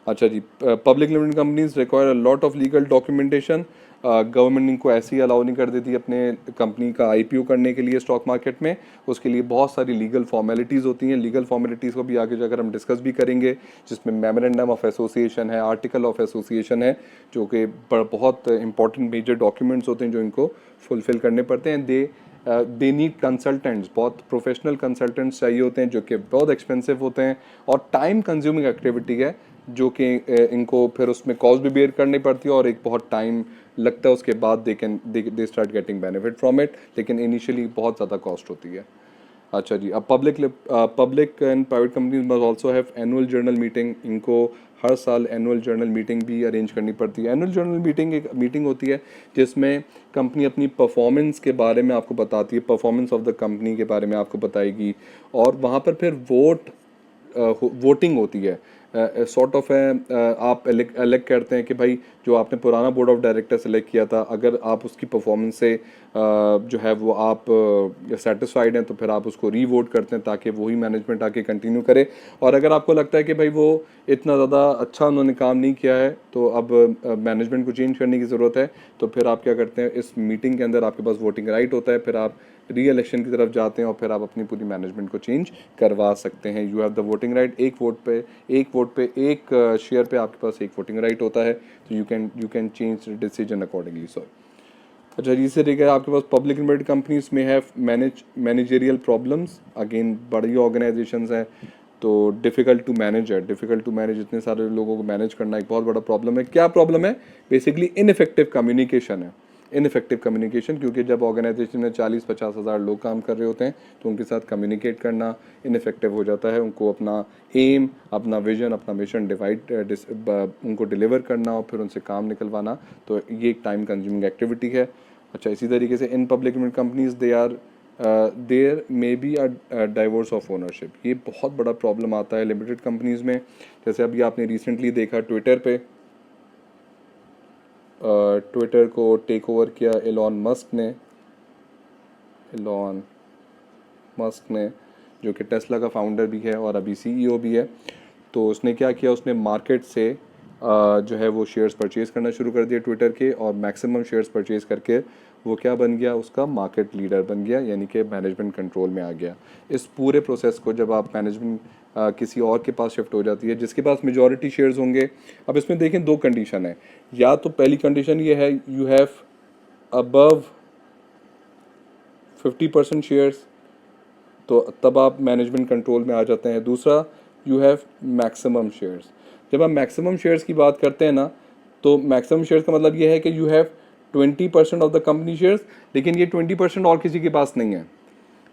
अच्छा जी, public limited companies require a lot of legal documentation. Government इनको ऐसे ही अलाउ नहीं कर देती अपने कंपनी का आईपीओ करने के लिए स्टॉक मार्केट में। उसके लिए बहुत सारी लीगल फॉर्मेलिटीज़ होती हैं। लीगल फॉर्मेलिटीज़ को भी आगे जाकर हम डिस्कस भी करेंगे, जिसमें मेमोरेंडम ऑफ एसोसिएशन है, आर्टिकल ऑफ एसोसिएशन है, जो कि बहुत इंपॉर्टेंट मेजर डॉक्यूमेंट्स होते हैं जो इनको फुलफिल करने पड़ते हैं। दे नीड कंसल्टेंट्स, बहुत प्रोफेशनल कंसल्टेंट्स चाहिए होते हैं, जो कि बहुत एक्सपेंसिव होते हैं, और टाइम कंज्यूमिंग एक्टिविटी है, जो कि इनको फिर उसमें कॉस्ट भी बेयर करनी पड़ती है, और एक बहुत टाइम लगता है उसके बाद they start getting benefit from it, लेकिन इनिशियली बहुत ज़्यादा कॉस्ट होती है। अच्छा जी, अब public and private companies must also have annual journal meeting. इनको हर साल एनुअल जर्नल मीटिंग भी अरेंज करनी पड़ती है। एनुअल जर्नल मीटिंग एक मीटिंग होती है जिसमें कंपनी अपनी परफॉर्मेंस के बारे में आपको बताती है, परफॉर्मेंस ऑफ द कंपनी के बारे में आपको बताएगी, और वहाँ पर फिर वोटिंग होती है। सॉर्ट ऑफ है, आप एलेक्ट करते हैं कि भाई जो आपने पुराना बोर्ड ऑफ डायरेक्टर सेलेक्ट किया था, अगर आप उसकी परफॉर्मेंस से जो है वो आप सेटिस्फाइड हैं, तो फिर आप उसको री वोट करते हैं ताकि वही मैनेजमेंट आके कंटिन्यू करे। और अगर आपको लगता है कि भाई वो इतना ज़्यादा अच्छा उन्होंने काम नहीं किया है, तो अब मैनेजमेंट को चेंज करने की ज़रूरत है, तो फिर आप क्या करते हैं, इस मीटिंग के अंदर आपके पास वोटिंग राइट होता है, फिर आप री इलेक्शन की तरफ जाते हैं, और फिर आप अपनी पूरी मैनेजमेंट को चेंज करवा सकते हैं। You have the voting right. एक शेयर पे आपके पास एक वोटिंग राइट होता है, तो you can change decision accordingly. Sorry. अच्छा, इसे लेकर आपके पास पब्लिक लिमिटेड कंपनीज में है मैनेजेरियल प्रॉब्लम्स। अगेन बड़ी ऑर्गेनाइजेशंस हैं, तो डिफ़िकल्ट टू मैनेज है। डिफ़िकल्ट टू मैनेज, इतने सारे लोगों को मैनेज करना एक बहुत बड़ा प्रॉब्लम है। क्या प्रॉब्लम है? बेसिकली इनइफेक्टिव कम्युनिकेशन है। इनइफेक्टिव कम्युनिकेशन, क्योंकि जब ऑर्गेनाइजेशन में 40-50 हज़ार लोग काम कर रहे होते हैं, तो उनके साथ कम्युनिकेट करना इनइफेक्टिव हो जाता है। उनको अपना एम, अपना विजन, अपना मिशन उनको डिलीवर करना, और फिर उनसे काम निकलवाना, तो ये एक टाइम कंज्यूमिंग एक्टिविटी है। अच्छा, इसी तरीके से इन public limited companies there may be a divorce of ownership. ये बहुत बड़ा प्रॉब्लम आता है लिमिटेड कंपनीज में। जैसे अभी आपने रिसेंटली देखा ट्विटर पे, ट्विटर को टेक ओवर किया एलॉन मस्क ने। जो कि टेस्ला का फाउंडर भी है और अभी सीईओ भी है। तो उसने क्या किया, उसने मार्केट से जो है वो शेयर्स परचेज़ करना शुरू कर दिए ट्विटर के, और मैक्सिमम शेयर्स परचेज़ करके वो क्या बन गया, उसका मार्केट लीडर बन गया, यानी कि मैनेजमेंट कंट्रोल में आ गया। इस पूरे प्रोसेस को जब आप मैनेजमेंट किसी और के पास शिफ्ट हो जाती है जिसके पास मेजॉरिटी शेयर्स होंगे, अब इसमें देखें दो कंडीशन है। या तो पहली कंडीशन ये है, यू हैव अबव 50% शेयर्स, तो तब आप मैनेजमेंट कंट्रोल में आ जाते हैं। दूसरा, यू हैव मैक्सिमम शेयर्स। जब आप मैक्सिमम शेयर्स की बात करते हैं ना, तो मैक्सिमम शेयर्स का मतलब ये है कि you have 20% of the company shares, लेकिन ये 20% और किसी के पास नहीं है,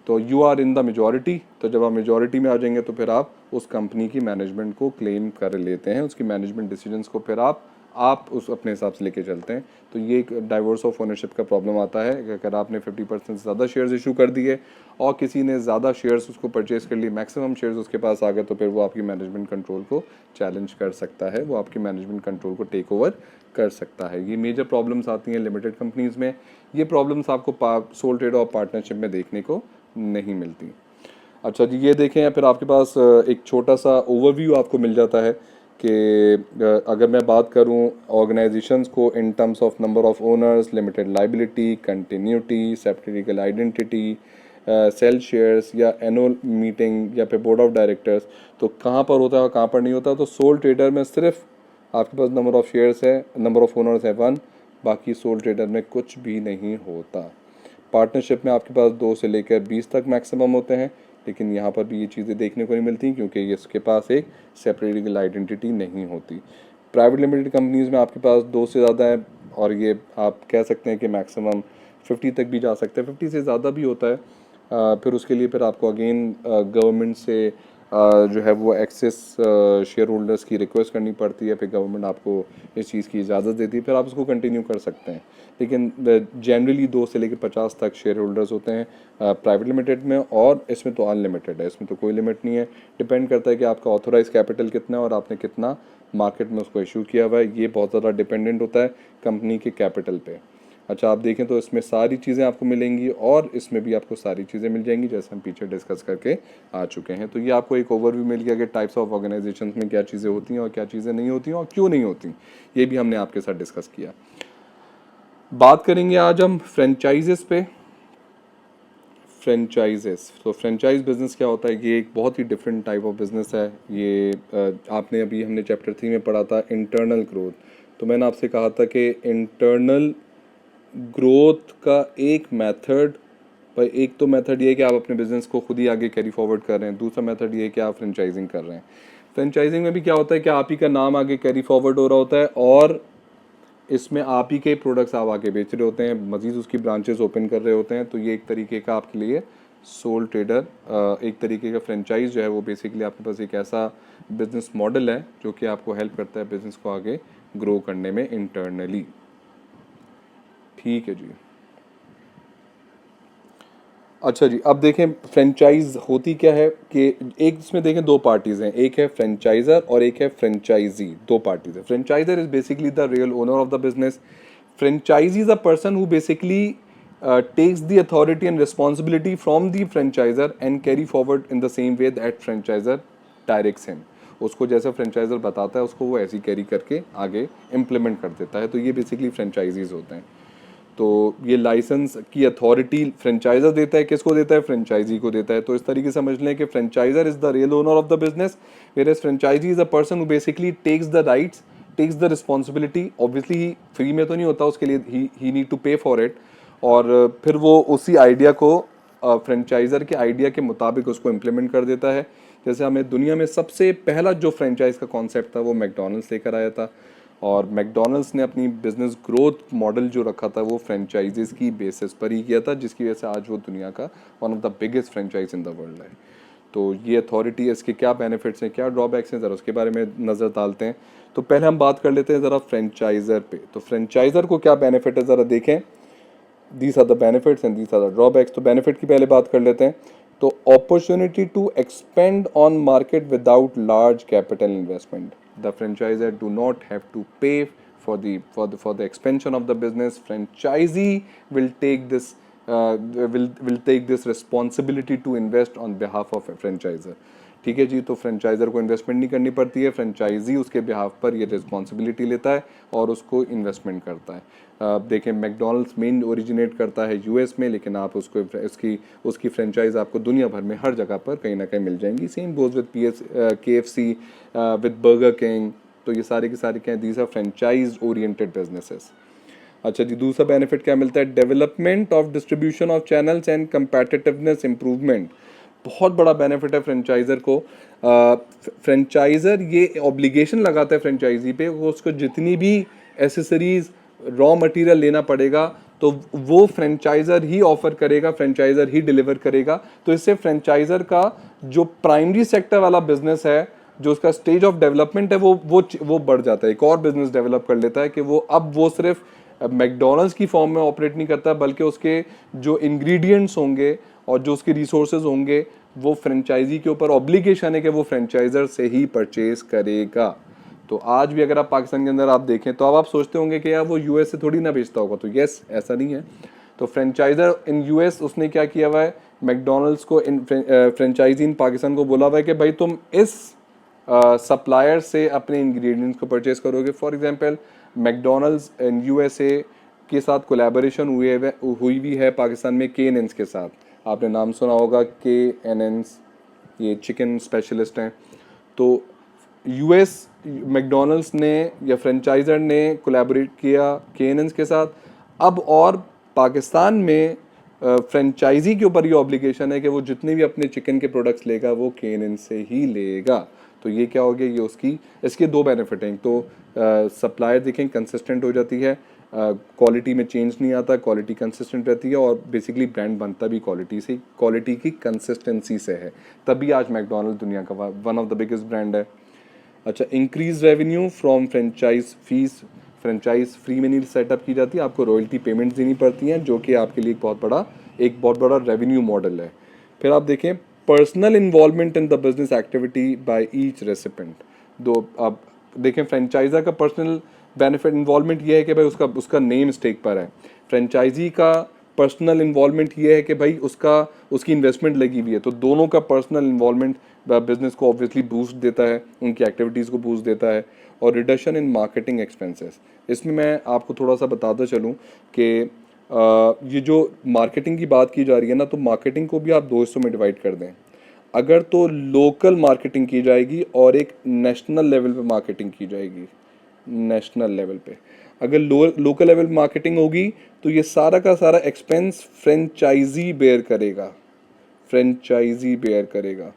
तो you are in the majority. तो जब आप मेजॉरिटी में आ जाएंगे तो फिर आप उस कंपनी की मैनेजमेंट को क्लेम कर लेते हैं, उसकी मैनेजमेंट डिसीजंस को फिर आप उस अपने हिसाब से लेके चलते हैं। तो ये एक डाइवर्स ऑफ ओनरशिप का प्रॉब्लम आता है कि अगर आपने 50% से ज़्यादा शेयर्स इशू कर दिए और किसी ने ज़्यादा शेयर्स उसको परचेज कर लिए, मैक्सिमम शेयर्स उसके पास आ गए, तो फिर वो आपकी मैनेजमेंट कंट्रोल को चैलेंज कर सकता है, वो आपकी मैनेजमेंट कंट्रोल को टेक ओवर कर सकता है। ये मेजर प्रॉब्लम्स आती हैं लिमिटेड कंपनीज़ में। ये प्रॉब्लम्स आपको सोल ट्रेड और पार्टनरशिप में देखने को नहीं मिलती। अच्छा जी, ये देखें, या फिर आपके पास एक छोटा सा ओवरव्यू आपको मिल जाता है कि अगर मैं बात करूं ऑर्गेनाइजेशंस को in terms of number of owners, limited liability, continuity, separate legal identity, sell shares या एनुअल मीटिंग या फिर बोर्ड ऑफ डायरेक्टर्स, तो कहाँ पर होता है और कहाँ पर नहीं होता। तो सोल ट्रेडर में सिर्फ आपके पास नंबर ऑफ शेयर्स है, नंबर ऑफ ओनर्स है 1, बाकी सोल ट्रेडर में कुछ भी नहीं होता। पार्टनरशिप में आपके पास 2 से लेकर 20 तक मैक्सिमम होते हैं, लेकिन यहाँ पर भी ये चीज़ें देखने को नहीं मिलती क्योंकि इसके पास एक सेपरेट लीगल आइडेंटिटी नहीं होती। प्राइवेट लिमिटेड कंपनीज़ में आपके पास 2 से ज़्यादा है, और ये आप कह सकते हैं कि मैक्सिमम 50 तक भी जा सकते हैं, 50 से ज़्यादा भी होता है। फिर उसके लिए फिर आपको अगेन गवर्नमेंट से जो है वो एक्सेस शेयर होल्डर्स की रिक्वेस्ट करनी पड़ती है, फिर गवर्नमेंट आपको इस चीज़ की इजाज़त देती है, फिर आप उसको कंटिन्यू कर सकते हैं। लेकिन जनरली 2 से लेकर 50 तक शेयर होल्डर्स होते हैं प्राइवेट लिमिटेड में, और इसमें तो अनलिमिटेड है, इसमें तो कोई लिमिट नहीं है। डिपेंड करता है कि आपका ऑथोराइज कैपिटल कितना है और आपने कितना मार्केट में उसको इशू किया हुआ है। ये बहुत ज़्यादा डिपेंडेंट होता है कंपनी के कैपिटल पे। अच्छा, आप देखें तो इसमें सारी चीज़ें आपको मिलेंगी, और इसमें भी आपको सारी चीज़ें मिल जाएंगी जैसे हम पीछे डिस्कस करके आ चुके हैं। तो ये आपको एक ओवरव्यू मिल गया कि टाइप्स ऑफ ऑर्गेनाइजेशंस में क्या चीज़ें होती हैं और क्या चीज़ें नहीं होती हैं और क्यों नहीं होती, ये भी हमने आपके साथ डिस्कस किया। बात करेंगे आज हम फ्रेंचाइजेस पे। फ्रेंचाइजेस, तो फ्रेंचाइज बिजनेस क्या होता है, ये एक बहुत ही डिफरेंट टाइप ऑफ बिजनेस है। ये आपने अभी हमने चैप्टर 3 में पढ़ा था इंटरनल ग्रोथ। तो मैंने आपसे कहा था कि इंटरनल ग्रोथ का एक मेथड, पर एक तो मेथड ये है कि आप अपने बिजनेस को खुद ही आगे कैरी फॉरवर्ड कर रहे हैं, दूसरा मेथड ये है कि आप फ्रेंचाइजिंग कर रहे हैं। फ्रेंचाइजिंग में भी क्या होता है कि आप ही का नाम आगे कैरी फॉरवर्ड हो रहा होता है, और इसमें आप ही के प्रोडक्ट्स आप आगे बेच रहे होते हैं, मजीद उसकी ब्रांचेस ओपन कर रहे होते हैं। तो ये एक तरीके का आपके लिए सोल ट्रेडर, एक तरीके का फ्रेंचाइज जो है वो बेसिकली आपके पास एक ऐसा बिजनेस मॉडल है जो कि आपको हेल्प करता है बिजनेस को आगे ग्रो करने में इंटरनली। ठीक है जी। अच्छा जी, अब देखें फ्रेंचाइज होती क्या है कि एक इसमें देखें दो पार्टीज हैं, एक है फ्रेंचाइजर और एक है फ्रेंचाइजी। दो पार्टीज है। Franchiser is basically the real owner of the business. Franchisee is a person who basically takes the authority and responsibility from the franchisor and carry forward in the same way that franchisor directs him। उसको जैसा franchisor बताता है उसको वो ऐसी carry करके आगे implement कर देता है। तो ये बेसिकली फ्रेंचाइजीज होते हैं। तो ये लाइसेंस की अथॉरिटी फ्रेंचाइजर देता है, किसको देता है, फ्रेंचाइजी को देता है। तो इस तरीके से समझ लें कि franchiser is the real owner of the business, whereas franchisee is a person who basically takes the rights, takes the responsibility. Obviously free में तो नहीं होता, उसके लिए he need to pay for it, और फिर वो उसी आइडिया को फ्रेंचाइजर के आइडिया के मुताबिक उसको इम्प्लीमेंट कर देता है। जैसे हमें दुनिया में सबसे पहला जो फ्रेंचाइज का कॉन्सेप्ट था वो मैकडोनल्ड्स लेकर आया था, और मैकडोनल्ड्स ने अपनी बिजनेस ग्रोथ मॉडल जो रखा था वो फ्रेंचाइजीज की बेसिस पर ही किया था, जिसकी वजह से आज वो दुनिया का one of the biggest franchise in the world है। तो ये अथॉरिटी है, इसके क्या बेनिफिट्स हैं, क्या ड्रॉबैक्स हैं, ज़रा उसके बारे में नज़र डालते हैं। तो पहले हम बात कर लेते हैं ज़रा फ्रेंचाइज़र पे। तो फ्रेंचाइज़र को क्या बेनिफिट है ज़रा देखें। These are the benefits and these are the drawbacks. तो बेनिफिट की पहले बात कर लेते हैं। तो opportunity to expand on market without large capital investment. The franchisor do not have to pay for the expansion of the business. Franchisee will take this will take this responsibility to invest on behalf of a franchisor. ठीक है जी, तो franchisor को investment नहीं करनी पड़ती है, franchise उसके बिहाफ पर ये रिस्पॉन्सिबिलिटी लेता है और उसको इन्वेस्टमेंट करता है। देखें मैकडोनल्ड्स मेन ओरिजिनेट करता है यूएस में, लेकिन आप उसको उसकी फ्रेंचाइज आपको दुनिया भर में हर जगह पर कहीं ना कहीं मिल जाएंगी। Same goes with KFC, with Burger King. तो ये सारे के सारे क्या हैं, these are franchise oriented businesses. अच्छा जी, दूसरा बेनिफिट क्या मिलता है, development of distribution of channels and competitiveness improvement. बहुत बड़ा बेनिफिट है फ्रेंचाइजर को। फ्रेंचाइजर ये ऑब्लिगेशन लगाता है फ्रेंचाइजी पे, वो उसको जितनी भी एसेसरीज रॉ मटेरियल लेना पड़ेगा तो वो फ्रेंचाइजर ही ऑफर करेगा, फ्रेंचाइजर ही डिलीवर करेगा। तो इससे फ्रेंचाइजर का जो प्राइमरी सेक्टर वाला बिजनेस है, जो उसका स्टेज ऑफ डेवलपमेंट है, वो बढ़ जाता है। एक और बिजनेस डेवलप कर लेता है कि वो सिर्फ मैकडोनल्ड्स की फॉर्म में ऑपरेट नहीं करता, बल्कि उसके जो इंग्रेडिएंट्स होंगे और जो उसके रिसोर्सेज होंगे वो फ्रेंचाइजी के ऊपर ऑब्लिगेशन है कि वो फ्रेंचाइजर से ही परचेज करेगा। तो आज भी अगर आप पाकिस्तान के अंदर आप देखें तो अब आप सोचते होंगे कि यार वो यूएस से थोड़ी ना बेचता होगा, तो यस, ऐसा नहीं है। तो फ्रेंचाइजर इन यूएस उसने क्या किया हुआ है, मैकडोनल्ड्स को फ्रेंचाइजी इन पाकिस्तान को बोला हुआ है कि भाई तुम इस सप्लायर से अपने इंग्रेडिएंट्स को परचेज करोगे। For example McDonald's in USA के साथ कोलैबोरेशन हुई भी है पाकिस्तान में KNN's के साथ। आपने नाम सुना होगा KNN's, ये चिकन स्पेशलिस्ट हैं। तो यूएस मैकडोनल्ड्स ने या फ्रेंचाइजर ने कोलैबोरेट किया KNN's के साथ। अब और पाकिस्तान में फ्रेंचाइजी के ऊपर ये ऑब्लिगेशन है कि वो जितने भी अपने चिकन के प्रोडक्ट्स लेगा वो KNN से ही लेगा। तो ये क्या हो गया, ये इसके दो बेनिफिट हैं। तो सप्लायर देखें कंसिस्टेंट हो जाती है, क्वालिटी में चेंज नहीं आता, क्वालिटी कंसिस्टेंट रहती है, और बेसिकली ब्रांड बनता भी क्वालिटी से, क्वालिटी की कंसिस्टेंसी से है। तभी आज मैकडोनल्ड दुनिया का one of the biggest brand है। अच्छा, increase revenue from franchise fees. Franchise free में नहीं सेटअप की जाती, आपको रॉयल्टी पेमेंट्स देनी पड़ती हैं, जो कि आपके लिए एक बहुत बड़ा रेवेन्यू मॉडल है। फिर आप देखें personal involvement in the business activity by each recipient. अब देखें फ्रेंचाइजर का पर्सनल बेनिफिट इन्वॉल्वमेंट ये है कि भाई उसका नेम स्टेक पर है। फ्रेंचाइजी का पर्सनल इन्वॉल्वमेंट ये है कि भाई उसकी इन्वेस्टमेंट लगी हुई है। तो दोनों का पर्सनल इन्वॉल्वमेंट बिजनेस को ऑब्वियसली बूस्ट देता है, उनकी एक्टिविटीज़ को बूस्ट देता है। और रिडक्शन इन मार्केटिंग एक्सपेंसेस, इसमें मैं आपको थोड़ा सा बताता चलूँ कि ये जो मार्केटिंग की बात की जा रही है ना, तो मार्केटिंग को भी आप दो हिस्सों में डिवाइड कर दें। अगर तो लोकल मार्केटिंग की जाएगी और एक नेशनल लेवल पे मार्केटिंग की जाएगी। नेशनल लेवल पे अगर लोकल लेवल मार्केटिंग होगी तो ये सारा का सारा एक्सपेंस फ्रेंचाइजी बेयर करेगा, फ्रेंचाइजी बेयर करेगा।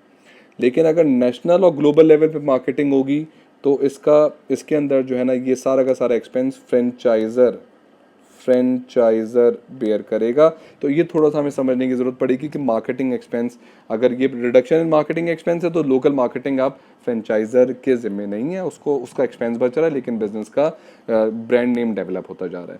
लेकिन अगर नेशनल और ग्लोबल लेवल पे मार्केटिंग होगी तो इसके अंदर जो है ना, ये सारा का सारा एक्सपेंस फ्रेंचाइजर बेयर करेगा। तो ये थोड़ा सा हमें समझने की ज़रूरत पड़ेगी कि मार्केटिंग एक्सपेंस, अगर ये रिडक्शन इन मार्केटिंग एक्सपेंस है तो लोकल मार्केटिंग आप फ्रेंचाइजर के ज़िम्मे नहीं है, उसका एक्सपेंस बच रहा है, लेकिन बिजनेस का ब्रांड नेम डेवलप होता जा रहा है।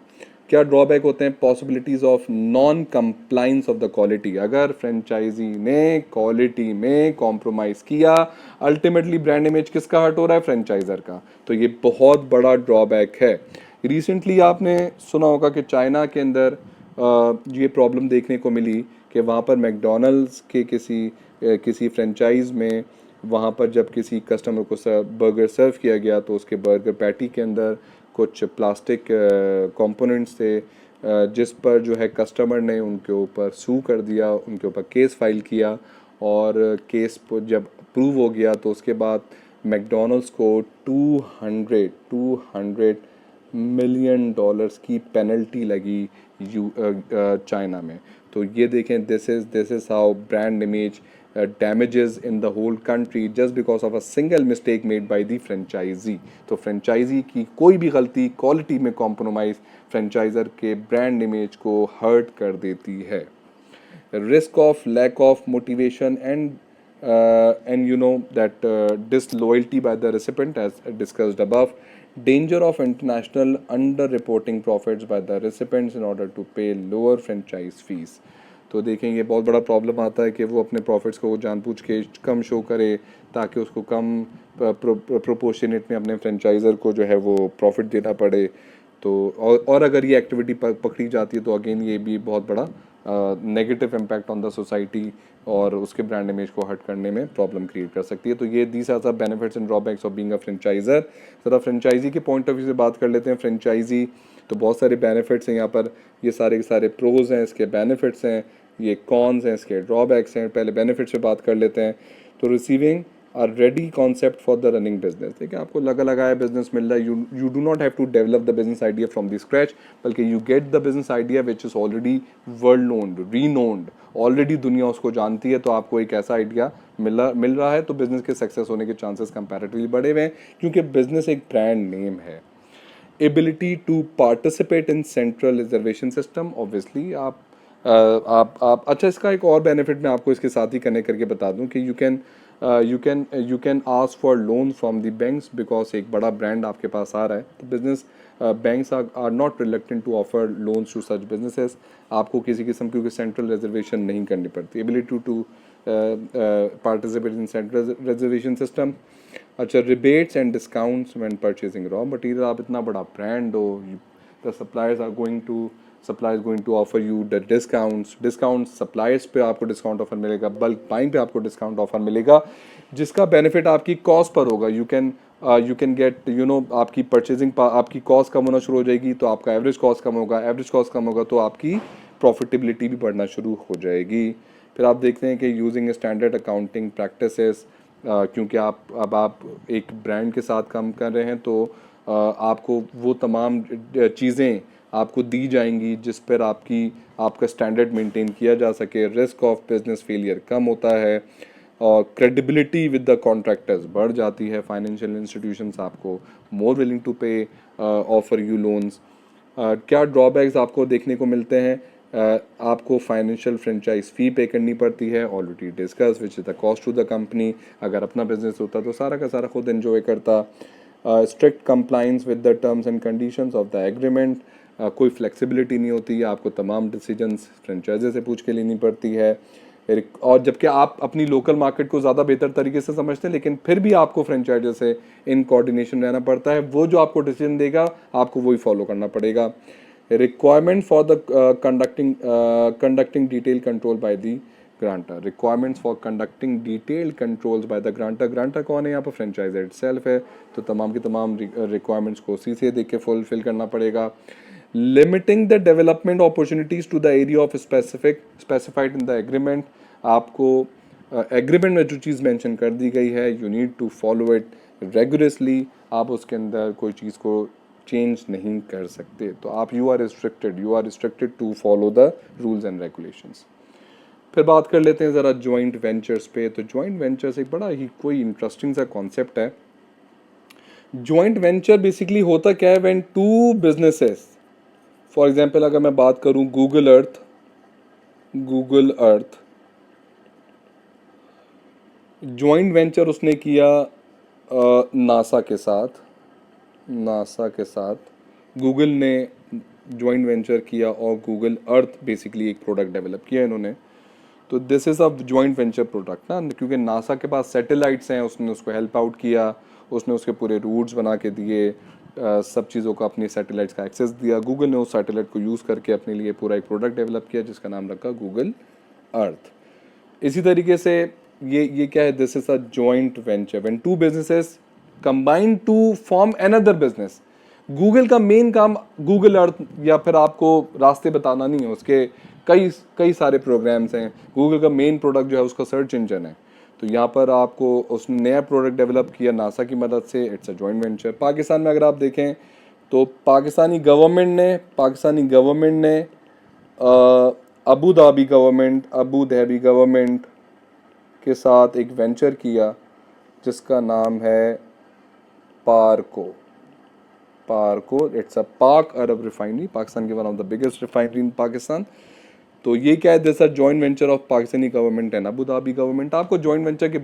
क्या ड्रॉबैक होते हैं, possibilities of non compliance of the quality. अगर फ्रेंचाइजी ने क्वालिटी में कॉम्प्रोमाइज़ किया, अल्टीमेटली ब्रांड इमेज किसका हर्ट हो रहा है, फ्रेंचाइजर का। तो ये बहुत बड़ा ड्रॉबैक है। रिसेंटली आपने सुना होगा कि चाइना के अंदर ये प्रॉब्लम देखने को मिली कि वहाँ पर मैकडोनल्ड्स के किसी फ्रेंचाइज में, वहाँ पर जब किसी कस्टमर को बर्गर सर्व किया गया तो उसके बर्गर पैटी के अंदर कुछ प्लास्टिक कंपोनेंट्स थे, जिस पर जो है कस्टमर ने उनके ऊपर सू कर दिया, उनके ऊपर केस फाइल किया। और केस जब प्रूव हो गया तो उसके बाद मैकडोनल्ड्स को 200 मिलियन डॉलर्स की पेनल्टी लगी चाइना में। तो ये देखें, this is how brand image damages in the whole country just because of a single mistake made by the franchisee। तो फ्रेंचाइजी की कोई भी गलती, क्वालिटी में कॉम्प्रोमाइज़ फ्रेंचाइजर के ब्रांड इमेज को हर्ट कर देती है। Risk of lack of motivation and you know that disloyalty by the recipient as discussed above। danger of international underreporting profits by the recipients in order to pay lower franchise fees। तो देखें ये बहुत बड़ा problem आता है कि वो अपने प्रॉफिट्स को जानबूझ के कम शो करे ताकि उसको कम प्रोपोर्शनेट में अपने फ्रेंचाइज़र को जो है वो प्रॉफिट देना पड़े। तो और अगर ये एक्टिविटी पकड़ी जाती है तो अगेन ये भी बहुत बड़ा negative impact on the society और उसके ब्रांड इमेज को हर्ट करने में प्रॉब्लम क्रिएट कर सकती है। तो ये these are the benefits and drawbacks of being a franchiser. ज़रा फ्रेंचाइजी के पॉइंट ऑफ व्यू से बात कर लेते हैं। फ्रेंचाइजी तो बहुत सारे बेनिफिट्स हैं यहाँ पर, ये सारे के सारे प्रोज हैं, इसके बेनिफिट्स हैं, ये कॉन्स हैं, इसके ड्रॉबैक्स हैं। पहले बेनिफिट्स पे बात कर लेते हैं। तो receiving a ready concept for the running business। देखिए आपको लगा लगाया बिजनेस मिल रहा है, you do not have to develop the business idea from the scratch, बल्कि you get the business idea which is already world known, renowned, already दुनिया उसको जानती है। तो आपको एक ऐसा आइडिया मिल रहा है, तो बिजनेस के सक्सेस होने के चांसेस कंपैरेटिवली बढ़े हुए हैं, क्योंकि बिजनेस एक ब्रांड नेम है। Ability to participate in central reservation system, obviously आप अच्छा, इसका एक और बेनिफिट मैं आपको इसके साथ ही कनेक्ट करके बता दूं कि you can ask for loan from the banks, because एक बड़ा ब्रांड आपके पास आ रहा है, तो business banks are not reluctant to offer loans to such businesses. आपको किसी किस्म की सेंट्रल रिजर्वेशन नहीं करनी पड़ती। Ability to participate in central reservation system. अच्छा, rebates and discounts when purchasing raw material. आप इतना बड़ा ब्रांड हो, the suppliers going to offer you the discount suppliers पे आपको डिस्काउंट ऑफर मिलेगा, बल्क बाइंग पे आपको डिस्काउंट ऑफर मिलेगा, जिसका बेनिफिट आपकी कॉस्ट पर होगा। यू कैन गेट आपकी परचेजिंग आपकी कॉस्ट कम होना शुरू हो जाएगी, तो आपका एवरेज कॉस्ट कम होगा, एवरेज कॉस्ट कम होगा तो आपकी प्रॉफिटेबिलिटी भी बढ़ना शुरू हो जाएगी। फिर आप देखते हैं कि यूजिंग स्टैंडर्ड अकाउंटिंग प्रैक्टिसेस, क्योंकि आप एक ब्रांड के साथ काम कर रहे हैं, तो आपको वो तमाम चीज़ें आपको दी जाएंगी जिस पर आपका स्टैंडर्ड मेंटेन किया जा सके। रिस्क ऑफ बिजनेस फेलियर कम होता है और क्रेडिबिलिटी विद द कॉन्ट्रैक्टर्स बढ़ जाती है। फाइनेंशियल इंस्टीट्यूशंस आपको मोर विलिंग टू पे ऑफर यू लोन्स। क्या ड्रॉबैक्स आपको देखने को मिलते हैं? आपको फाइनेंशियल फ्रेंचाइज फ़ी पे करनी पड़ती है, already discuss, which is the cost to the company. अगर अपना बिजनेस होता तो सारा का सारा खुद एंजॉय करता। Strict compliance with the terms and conditions of the agreement, कोई फ्लेक्सिबिलिटी नहीं होती है, आपको तमाम डिसीजंस फ्रेंचाइजी से पूछ के लेनी पड़ती है। और जबकि आप अपनी लोकल मार्केट को ज़्यादा बेहतर तरीके से समझते हैं, लेकिन फिर भी आपको फ्रेंचाइजी से इन कोऑर्डिनेशन रहना पड़ता है। वो जो आपको डिसीजन देगा आपको वही फॉलो करना पड़ेगा। Requirement for the conducting detail control by the grantor. Requirements for conducting detailed controls by the grantor. Grantor कौन है यहाँ पर? फ्रेंचाइजर इटसेल्फ है। तो तमाम की तमाम रिक्वायरमेंट्स को सीधे देख के फुलफिल करना पड़ेगा। Limiting the development opportunities to the area of specified in the agreement. आपको एग्रीमेंट में जो चीज़ मेंशन कर दी गई है, you need to follow it regularly. आप उसके अंदर कोई चीज़ को चेंज नहीं कर सकते। तो आप you are restricted to follow the rules and regulations. फिर बात कर लेते हैं ज़रा जॉइंट वेंचर्स पे। तो जॉइंट वेंचर्स एक बड़ा ही कोई इंटरेस्टिंग सा कॉन्सेप्ट है। जॉइंट वेंचर बेसिकली होता क्या है? When two businesses, for example अगर मैं बात करूं गूगल अर्थ जॉइंट वेंचर उसने किया नासा के साथ गूगल ने जॉइंट वेंचर किया और गूगल अर्थ बेसिकली एक प्रोडक्ट डेवलप किया इन्होंने। तो this is a joint venture product ना, क्योंकि नासा के पास सैटेलाइट्स हैं, उसने उसको हेल्प आउट किया, उसने उसके पूरे रूट्स बना के दिए, सब चीज़ों को अपनी सैटेलाइट्स का एक्सेस दिया। गूगल ने उस सैटेलाइट को यूज़ करके अपने लिए पूरा एक प्रोडक्ट डेवलप किया जिसका नाम रखा गूगल अर्थ। इसी तरीके से ये क्या है? This is a joint venture when two businesses combine to form another business. Google का मेन काम गूगल अर्थ या फिर आपको रास्ते बताना नहीं है, उसके कई कई सारे प्रोग्राम्स हैं। गूगल का मेन प्रोडक्ट जो है उसका सर्च इंजन है। तो यहाँ पर आपको उसने नया प्रोडक्ट डेवलप किया नासा की मदद से। It's a joint venture. Pakistan में अगर आप देखें तो पाकिस्तानी गवर्नमेंट ने अबू धाबी गवर्नमेंट के साथ एक वेंचर किया जिसका नाम है पारको। इट्स अ पाक अरब रिफाइनरी, पाकिस्तान की one of the biggest refinery in Pakistan. तो ये क्या है? This are joint venture of Pakistani government and Abu Dhabi government. आपको जॉइंट वेंचर के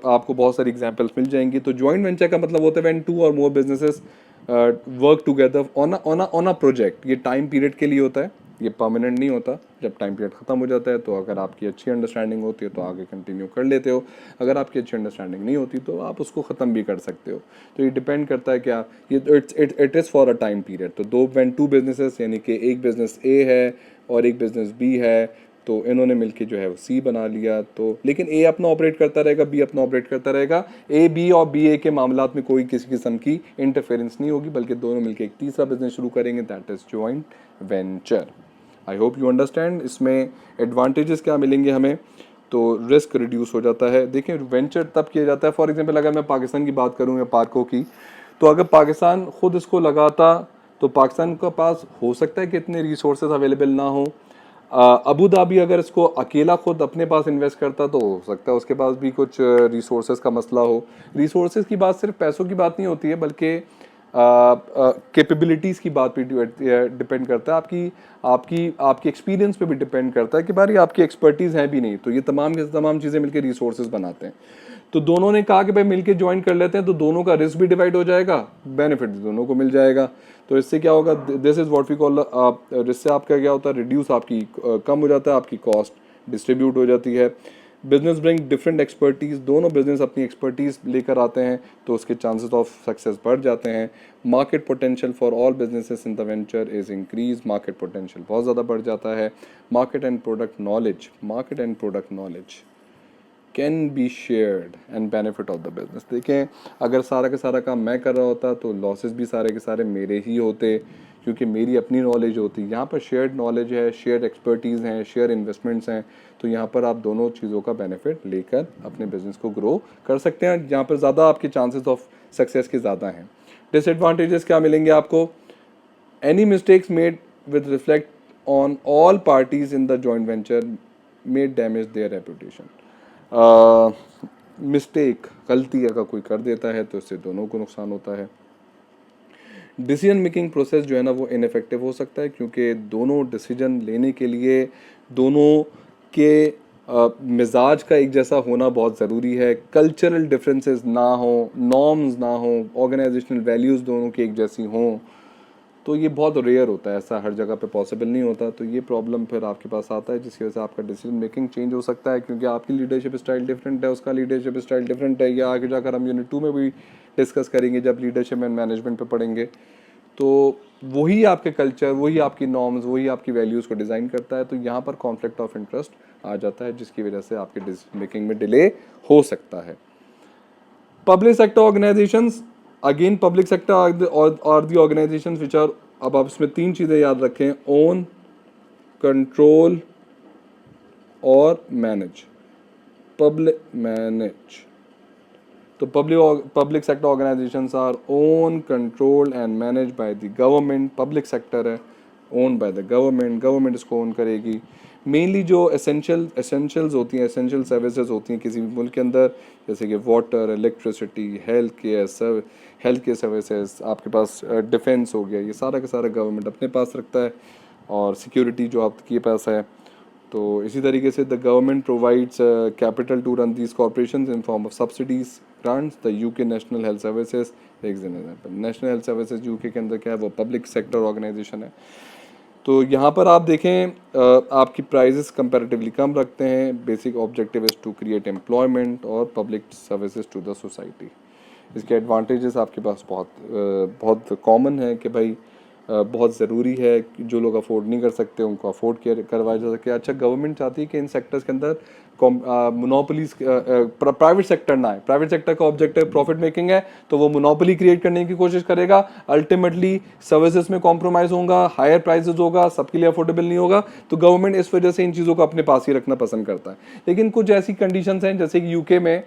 आपको बहुत सारी एग्जांपल्स मिल जाएंगी। तो जॉइंट वेंचर का मतलब होता है व्हेन टू और more businesses work together on a project. ये टाइम पीरियड के लिए होता है, ये परमानेंट नहीं होता। जब टाइम पीरियड ख़त्म हो जाता है तो अगर आपकी अच्छी अंडरस्टैंडिंग होती है तो आगे कंटिन्यू कर लेते हो, अगर आपकी अच्छी अंडरस्टैंडिंग नहीं होती तो आप उसको ख़त्म भी कर सकते हो। तो ये डिपेंड करता है it is for a time period. तो व्हेन टू बिजनेसेस, यानी कि एक बिजनेस ए है और एक बिज़नेस बी है, तो इन्होंने मिलके जो है वो सी बना लिया। तो लेकिन ए अपना ऑपरेट करता रहेगा, बी अपना ऑपरेट करता रहेगा। ए बी और बी ए के मामलात में कोई किसी किस्म की इंटरफेरेंस नहीं होगी, बल्कि दोनों मिलके एक तीसरा बिजनेस शुरू करेंगे, that is joint venture. I hope you understand. इसमें एडवांटेजेस क्या मिलेंगे हमें, तो रिस्क रिड्यूस हो जाता है। देखिए वेंचर तब किया जाता है, फॉर एग्जांपल अगर मैं पाकिस्तान की बात करूं या पार्कों की, तो अगर पाकिस्तान खुद इसको लगाता तो पाकिस्तान के पास हो सकता है कि इतने रिसोर्सेज अवेलेबल ना हो। अबू धाबी अगर इसको अकेला खुद अपने पास इन्वेस्ट करता तो हो सकता है उसके पास भी कुछ रिसोर्सेज का मसला हो। रिसोर्सेज की बात सिर्फ पैसों की बात नहीं होती है, बल्कि कैपेबिलिटीज़ की बात भी डिपेंड करता है, आपकी आपकी आपकी एक्सपीरियंस पे भी डिपेंड करता है कि भाई आपकी एक्सपर्टीज़ है भी नहीं, तो ये तमाम के तमाम चीज़ें मिलकर रिसोर्सेज बनाते हैं। तो दोनों ने कहा कि भाई मिलके ज्वाइन कर लेते हैं, तो दोनों का रिस्क भी डिवाइड हो जाएगा, बेनिफिट दोनों को मिल जाएगा। तो इससे क्या होगा, this is what we call, इससे आपका क्या होता है, रिड्यूस आपकी कम हो जाता है, आपकी कॉस्ट डिस्ट्रीब्यूट हो जाती है। बिजनेस ब्रिंग डिफरेंट एक्सपर्टीज़, दोनों बिजनेस अपनी एक्सपर्टीज़ लेकर आते हैं, तो उसके चांसेस ऑफ सक्सेस बढ़ जाते हैं। Market potential for all businesses in the venture is increase, market potential बहुत ज़्यादा बढ़ जाता है। Market and product knowledge can be shared and benefit of the business. देखें अगर सारा का सारा काम मैं कर रहा होता तो लॉसेस भी सारे के सारे मेरे ही होते, क्योंकि मेरी अपनी नॉलेज होती। यहाँ पर शेयर्ड नॉलेज है, शेयर्ड एक्सपर्टीज़ हैं, शेयर इन्वेस्टमेंट्स हैं, तो यहाँ पर आप दोनों चीज़ों का बेनिफिट लेकर अपने बिजनेस को ग्रो कर सकते हैं। यहाँ पर ज़्यादा आपके चांसेस ऑफ सक्सेस के ज़्यादा हैं। डिसएडवांटेजेस क्या मिलेंगे आपको, any mistakes made with reflect on all parties in the joint venture may damage their reputation. Mistake, गलती अगर कोई कर देता है तो इससे दोनों को नुकसान होता है। डिसीजन मेकिंग प्रोसेस जो है ना वो इनफेक्टिव हो सकता है, क्योंकि दोनों डिसीजन लेने के लिए दोनों के मिजाज का एक जैसा होना बहुत ज़रूरी है। कल्चरल डिफरेंसेस ना हो, नॉर्म्स ना हो, ऑर्गेनाइजेशनल वैल्यूज़ दोनों की एक जैसी हों, तो ये बहुत रेयर होता है, ऐसा हर जगह पे पॉसिबल नहीं होता। तो ये प्रॉब्लम फिर आपके पास आता है, जिसकी वजह से आपका डिसीजन मेकिंग चेंज हो सकता है, क्योंकि आपकी लीडरशिप स्टाइल डिफरेंट है, उसका लीडरशिप स्टाइल डिफरेंट है। या आगे जाकर हम यूनिट 2 में भी डिस्कस करेंगे जब लीडरशिप एंड मैनेजमेंट पे पढ़ेंगे। तो वही आपके कल्चर, वही आपकी नॉर्म्स, वही आपकी वैल्यूज़ को डिज़ाइन करता है। तो यहाँ पर कॉन्फ्लिक्ट ऑफ इंटरेस्ट आ जाता है, जिसकी वजह से आपके डिसीजन मेकिंग में डिले हो सकता है। Public sector organisations, again public sector are the organisations which are, अब आप इसमें 3 चीज़ें याद रखें, ओन, कंट्रोल और मैनेज। तो public sector organisations are own, control and manage by the government. Public sector है, own by the government, government इसको ओन करेगी। मेनली जो एसेंशियल्स होती हैं, एसेंशियल सर्विसेज होती हैं किसी भी मुल्क के अंदर, जैसे कि water, electricity, health care services, आपके पास डिफेंस हो गया, ये सारा का सारा गवर्नमेंट अपने पास रखता है, और सिक्योरिटी जो आपके पास है। तो इसी तरीके से the government provides capital to run these corporations in form of subsidies, grants. The UK national health services, example national health services UK के अंदर क्या है, वो पब्लिक सेक्टर ऑर्गेनाइजेशन है। तो यहाँ पर आप देखें आपकी प्राइजेस कंपैरेटिवली कम रखते हैं। Basic objective is to create employment और public services to the society. इसके एडवांटेजेस आपके पास बहुत कॉमन है कि भाई बहुत ज़रूरी है कि जो लोग अफोर्ड नहीं कर सकते उनको अफोर्ड करवाया जा सके। अच्छा, गवर्नमेंट चाहती है कि इन सेक्टर्स के अंदर मोनोपोलीज, प्राइवेट सेक्टर ना है। प्राइवेट सेक्टर का ऑब्जेक्टिव प्रॉफिट मेकिंग है, तो वो मोनोपोली क्रिएट करने की कोशिश करेगा। अल्टीमेटली सर्विसेज में कॉम्प्रोमाइज़ होगा, हायर प्राइसेस होगा, सबके लिए अफोर्डेबल नहीं होगा। तो गवर्नमेंट इस वजह से इन चीज़ों को अपने पास ही रखना पसंद करता है। लेकिन कुछ ऐसी कंडीशंस हैं, जैसे कि यूके में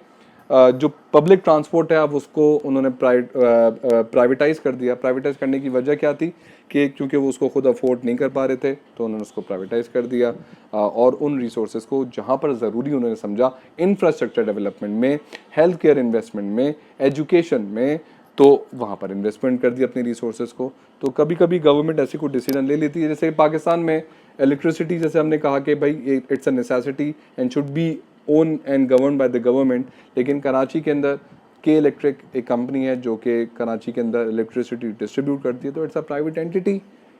जो पब्लिक ट्रांसपोर्ट है, अब उसको उन्होंने प्राइवेटाइज कर दिया। प्राइवेटाइज करने की वजह क्या थी कि क्योंकि वो उसको खुद अफोर्ड नहीं कर पा रहे थे, तो उन्होंने उसको प्राइवेटाइज कर दिया। और उन रिसोर्सेज को जहाँ पर ज़रूरी उन्होंने समझा, इंफ्रास्ट्रक्चर डेवलपमेंट में, हेल्थ केयर इन्वेस्टमेंट में, एजुकेशन में, तो वहाँ पर इन्वेस्टमेंट कर दिया अपने रिसोर्सेज को। तो कभी कभी गवर्नमेंट ऐसी कोई डिसीजन ले लेती है, जैसे पाकिस्तान में इलेक्ट्रिसिटी, जैसे हमने कहा कि भाई it's a necessity and should be own and govern by the government. लेकिन कराची के अंदर के इलेक्ट्रिक एक कंपनी है जो कि कराची के अंदर इलेक्ट्रिसिटी डिस्ट्रीब्यूट करती है, तो इट्स अ प्राइवेट एंटिटी,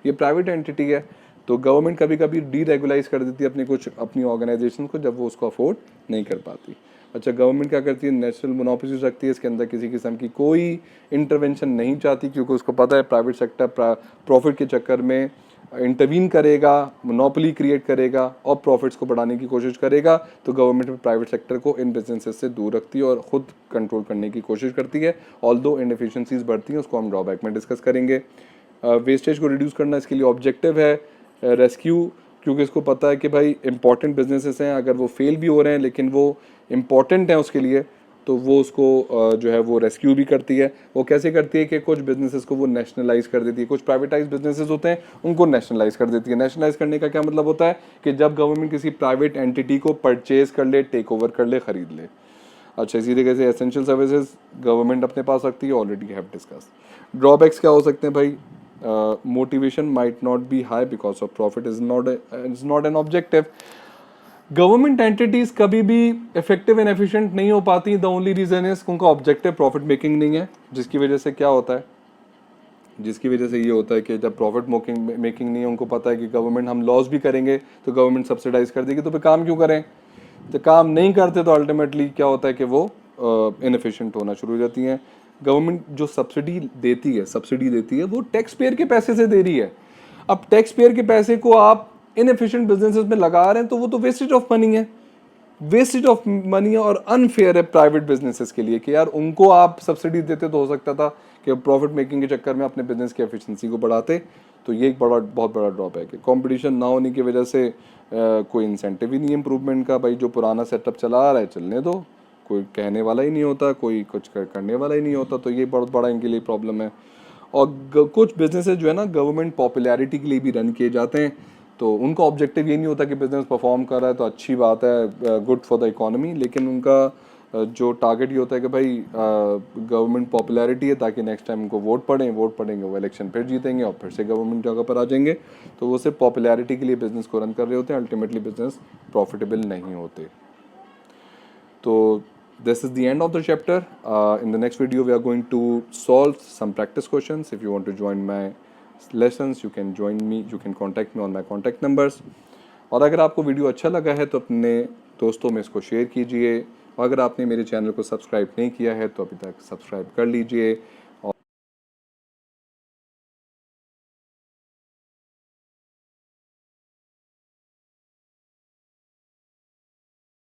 ये प्राइवेट एंटिटी है। तो गवर्नमेंट कभी कभी डीरेगुलाइज कर देती है अपनी ऑर्गेनाइजेशन को, जब वो उसको अफोर्ड नहीं कर पाती। अच्छा, गवर्नमेंट क्या करती है, नेशनल मोनोपोलीज रखती है, इसके अंदर किसी किस्म की कोई इंटरवेंशन नहीं चाहती, क्योंकि उसको पता है प्राइवेट सेक्टर प्रॉफिट के चक्कर में इंटरवीन करेगा, मोनोपोली क्रिएट करेगा और प्रॉफिट्स को बढ़ाने की कोशिश करेगा, तो गवर्नमेंट प्राइवेट सेक्टर को इन बिजनेसेस से दूर रखती है और ख़ुद कंट्रोल करने की कोशिश करती है। ऑल्दो इनएफिशिएंसीज बढ़ती हैं, उसको हम ड्रॉबैक में डिस्कस करेंगे। वेस्टेज को रिड्यूस करना इसके लिए ऑब्जेक्टिव है। रेस्क्यू, क्योंकि इसको पता है कि भाई इंपॉर्टेंट बिजनेसेस हैं, अगर वो फेल भी हो रहे हैं लेकिन वो इम्पॉर्टेंट हैं उसके लिए, तो वो उसको जो है वो रेस्क्यू भी करती है। वो कैसे करती है कि कुछ बिजनेसेस को वो नेशनलाइज कर देती है, कुछ प्राइवेटाइज बिजनेसेस होते हैं उनको नेशनलाइज कर देती है। नेशनलाइज करने का क्या मतलब होता है कि जब गवर्नमेंट किसी प्राइवेट एंटिटी को परचेज कर ले, टेक ओवर कर ले, खरीद ले। अच्छा, इसी तरीके से एसेंशियल सर्विसेज गवर्नमेंट अपने पास रखती है, ऑलरेडी हैव डिस्कस। ड्रॉबैक्स क्या हो सकते हैं भाई? Motivation might not be high because of profit is not an objective. Government entities कभी भी इफेक्टिव एंड एफिशिएंट नहीं हो पाती। द ओनली रीजन इज उनका ऑब्जेक्टिव प्रॉफिट मेकिंग नहीं है, जिसकी वजह से क्या होता है, जिसकी वजह से ये होता है कि जब प्रॉफिट मेकिंग नहीं है, उनको पता है कि गवर्नमेंट हम लॉस भी करेंगे तो गवर्नमेंट सब्सिडाइज कर देगी, तो फिर काम क्यों करें? तो काम नहीं करते तो अल्टीमेटली क्या होता है कि वो इनएफिशिएंट होना शुरू हो जाती हैं। गवर्नमेंट जो सब्सिडी देती है वो टैक्स पेयर के पैसे से दे रही है। अब टैक्स पेयर के पैसे को आप इनएफिशिएंट बिजनेसेस में लगा रहे हैं, तो वो तो वेस्टेज ऑफ मनी है। वेस्टेज ऑफ मनी और अनफेयर है प्राइवेट बिजनेसेस के लिए कि यार उनको आप सब्सिडी देते तो हो सकता था कि प्रॉफिट मेकिंग के चक्कर में अपने बिजनेस की एफिशिएंसी को बढ़ाते। तो ये एक बहुत बड़ा ड्रॉबैक है। कंपटीशन ना होने की वजह से कोई इंसेंटिव ही नहीं है इम्प्रूवमेंट का। भाई जो पुराना सेटअप चला आ रहा है चलने दो, कोई कहने वाला ही नहीं होता, कोई कुछ करने वाला ही नहीं होता, तो ये बहुत बड़ा इनके लिए प्रॉब्लम है। और कुछ बिजनेसेस जो है ना गवर्नमेंट पॉपुलैरिटी के लिए भी रन किए जाते हैं, तो उनका ऑब्जेक्टिव ये नहीं होता कि बिजनेस परफॉर्म कर रहा है तो अच्छी बात है, गुड फॉर द इकोनॉमी, लेकिन उनका जो टारगेट ये होता है कि भाई गवर्नमेंट पॉपुलैरिटी है ताकि नेक्स्ट टाइम उनको वोट पड़ेंगे वो इलेक्शन फिर जीतेंगे और फिर से गवर्नमेंट जगह पर आ जाएंगे। तो वो सिर्फ पॉपुलैरिटी के लिए बिजनेस को रन कर रहे होते हैं, अल्टीमेटली बिजनेस प्रॉफिटेबल नहीं होते। तो this is the end of the chapter. In the next video we are going to solve some practice questions. If you want to join my lessons you can join me, you can contact me on my contact numbers. और अगर आपको video अच्छा लगा है तो अपने दोस्तों में इसको शेयर कीजिए, और अगर आपने मेरे चैनल को सब्सक्राइब नहीं किया है तो अभी तक सब्सक्राइब कर लीजिए।